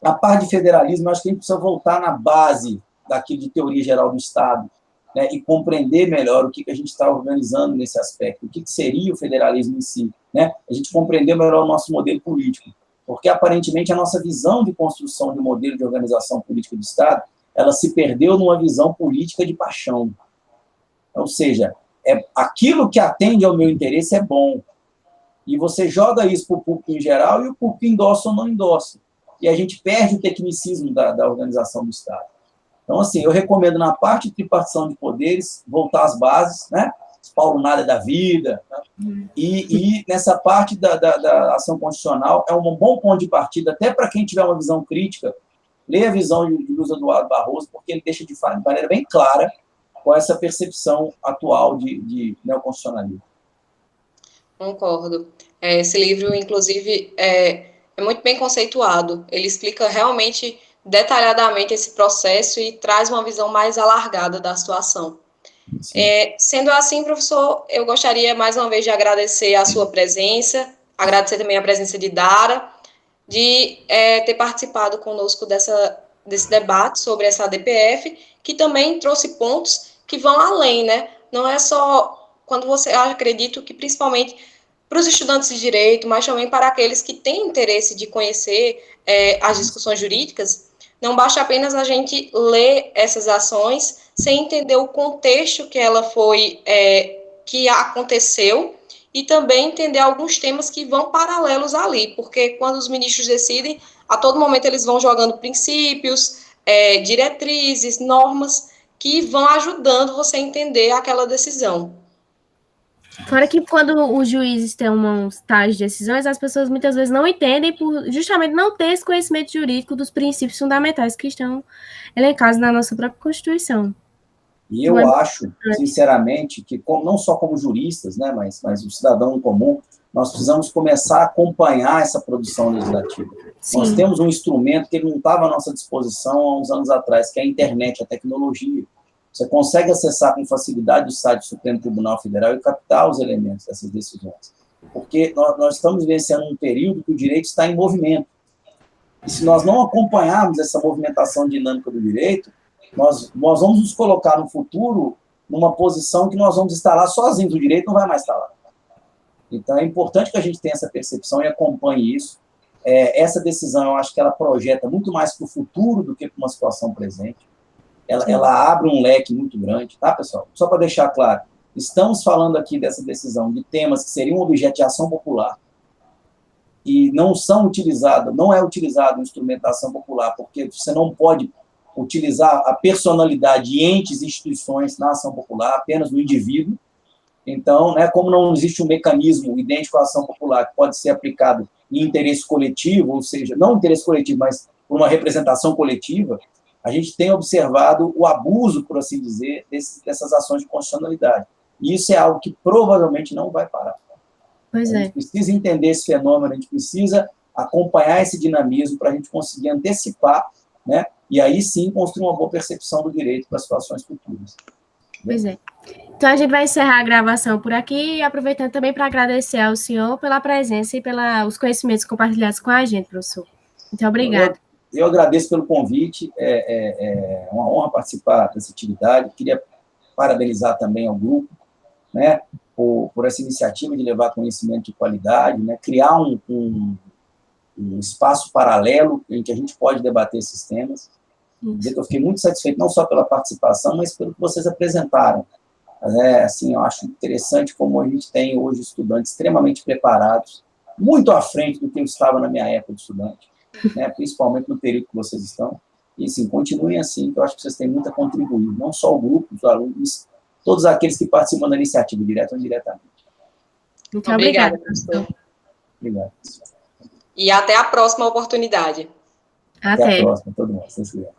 A parte de federalismo, eu acho que a gente precisa voltar na base daquilo de teoria geral do Estado, né, e compreender melhor o que a gente está organizando nesse aspecto, o que seria o federalismo em si, né? A gente compreender melhor o nosso modelo político, porque, aparentemente, a nossa visão de construção de um modelo de organização política do Estado, ela se perdeu numa visão política de paixão. Ou seja, aquilo que atende ao meu interesse é bom, e você joga isso para o público em geral, e o público endossa ou não endossa. E a gente perde o tecnicismo da organização do Estado. Então, assim, eu recomendo, na parte de tripartição de poderes, voltar às bases, né? Paulo Nada da vida, né? E nessa parte da ação constitucional, é um bom ponto de partida, até para quem tiver uma visão crítica, ler a visão de Luiz Eduardo Barroso, porque ele deixa de maneira bem clara com essa percepção atual de neoconstitucionalismo. Concordo. Esse livro, inclusive, é muito bem conceituado. Ele explica realmente, detalhadamente, esse processo e traz uma visão mais alargada da situação. Sendo assim, professor, eu gostaria, mais uma vez, de agradecer a sua presença, agradecer também a presença de Dara, de ter participado conosco desse debate sobre essa ADPF, que também trouxe pontos que vão além, né? Não é só quando acredito que, principalmente, para os estudantes de direito, mas também para aqueles que têm interesse de conhecer as discussões jurídicas, não basta apenas a gente ler essas ações sem entender o contexto que aconteceu e também entender alguns temas que vão paralelos ali, porque quando os ministros decidem, a todo momento eles vão jogando princípios, diretrizes, normas que vão ajudando você a entender aquela decisão. Fora que quando os juízes tomam tais decisões, as pessoas muitas vezes não entendem por justamente não ter esse conhecimento jurídico dos princípios fundamentais que estão elencados na nossa própria Constituição. E eu acho, sinceramente, que não só como juristas, né, mas o cidadão comum, nós precisamos começar a acompanhar essa produção legislativa. Sim. Nós temos um instrumento que não estava à nossa disposição há uns anos atrás, que é a internet, a tecnologia. Você consegue acessar com facilidade o site do Supremo Tribunal Federal e captar os elementos dessas decisões. Porque nós estamos vivenciando um período que o direito está em movimento. E se nós não acompanharmos essa movimentação dinâmica do direito, nós vamos nos colocar no futuro numa posição que nós vamos estar lá sozinhos, o direito não vai mais estar lá. Então, é importante que a gente tenha essa percepção e acompanhe isso. Essa decisão, eu acho que ela projeta muito mais para o futuro do que para uma situação presente. Ela abre um leque muito grande, tá, pessoal? Só para deixar claro, estamos falando aqui dessa decisão de temas que seriam objeto de ação popular e não é utilizado o instrumento da ação popular, porque você não pode utilizar a personalidade de entes e instituições na ação popular, apenas no indivíduo. Então, né, como não existe um mecanismo idêntico à ação popular que pode ser aplicado em interesse coletivo, ou seja, não interesse coletivo, mas por uma representação coletiva, a gente tem observado o abuso, por assim dizer, dessas ações de constitucionalidade. E isso é algo que provavelmente não vai parar. Pois A é. gente precisa entender esse fenômeno, a gente precisa acompanhar esse dinamismo para a gente conseguir antecipar, né? E aí sim construir uma boa percepção do direito para situações futuras. Pois é. Então, a gente vai encerrar a gravação por aqui, e aproveitando também para agradecer ao senhor pela presença e pelos conhecimentos compartilhados com a gente, professor. Muito obrigada. Eu agradeço pelo convite, é uma honra participar dessa atividade, queria parabenizar também ao grupo, né, por essa iniciativa de levar conhecimento de qualidade, né, criar um espaço paralelo em que a gente pode debater esses temas. Eu fiquei muito satisfeito, não só pela participação, mas pelo que vocês apresentaram. Assim, eu acho interessante como a gente tem hoje estudantes extremamente preparados, muito à frente do que eu estava na minha época de estudante, né, principalmente no período que vocês estão. E, assim, continuem assim, que eu acho que vocês têm muito a contribuir, não só o grupo, os alunos, todos aqueles que participam da iniciativa, direto ou indiretamente. Muito obrigada, professor. Obrigado. E até a próxima oportunidade. Até a próxima, todo mundo. Se inscreva.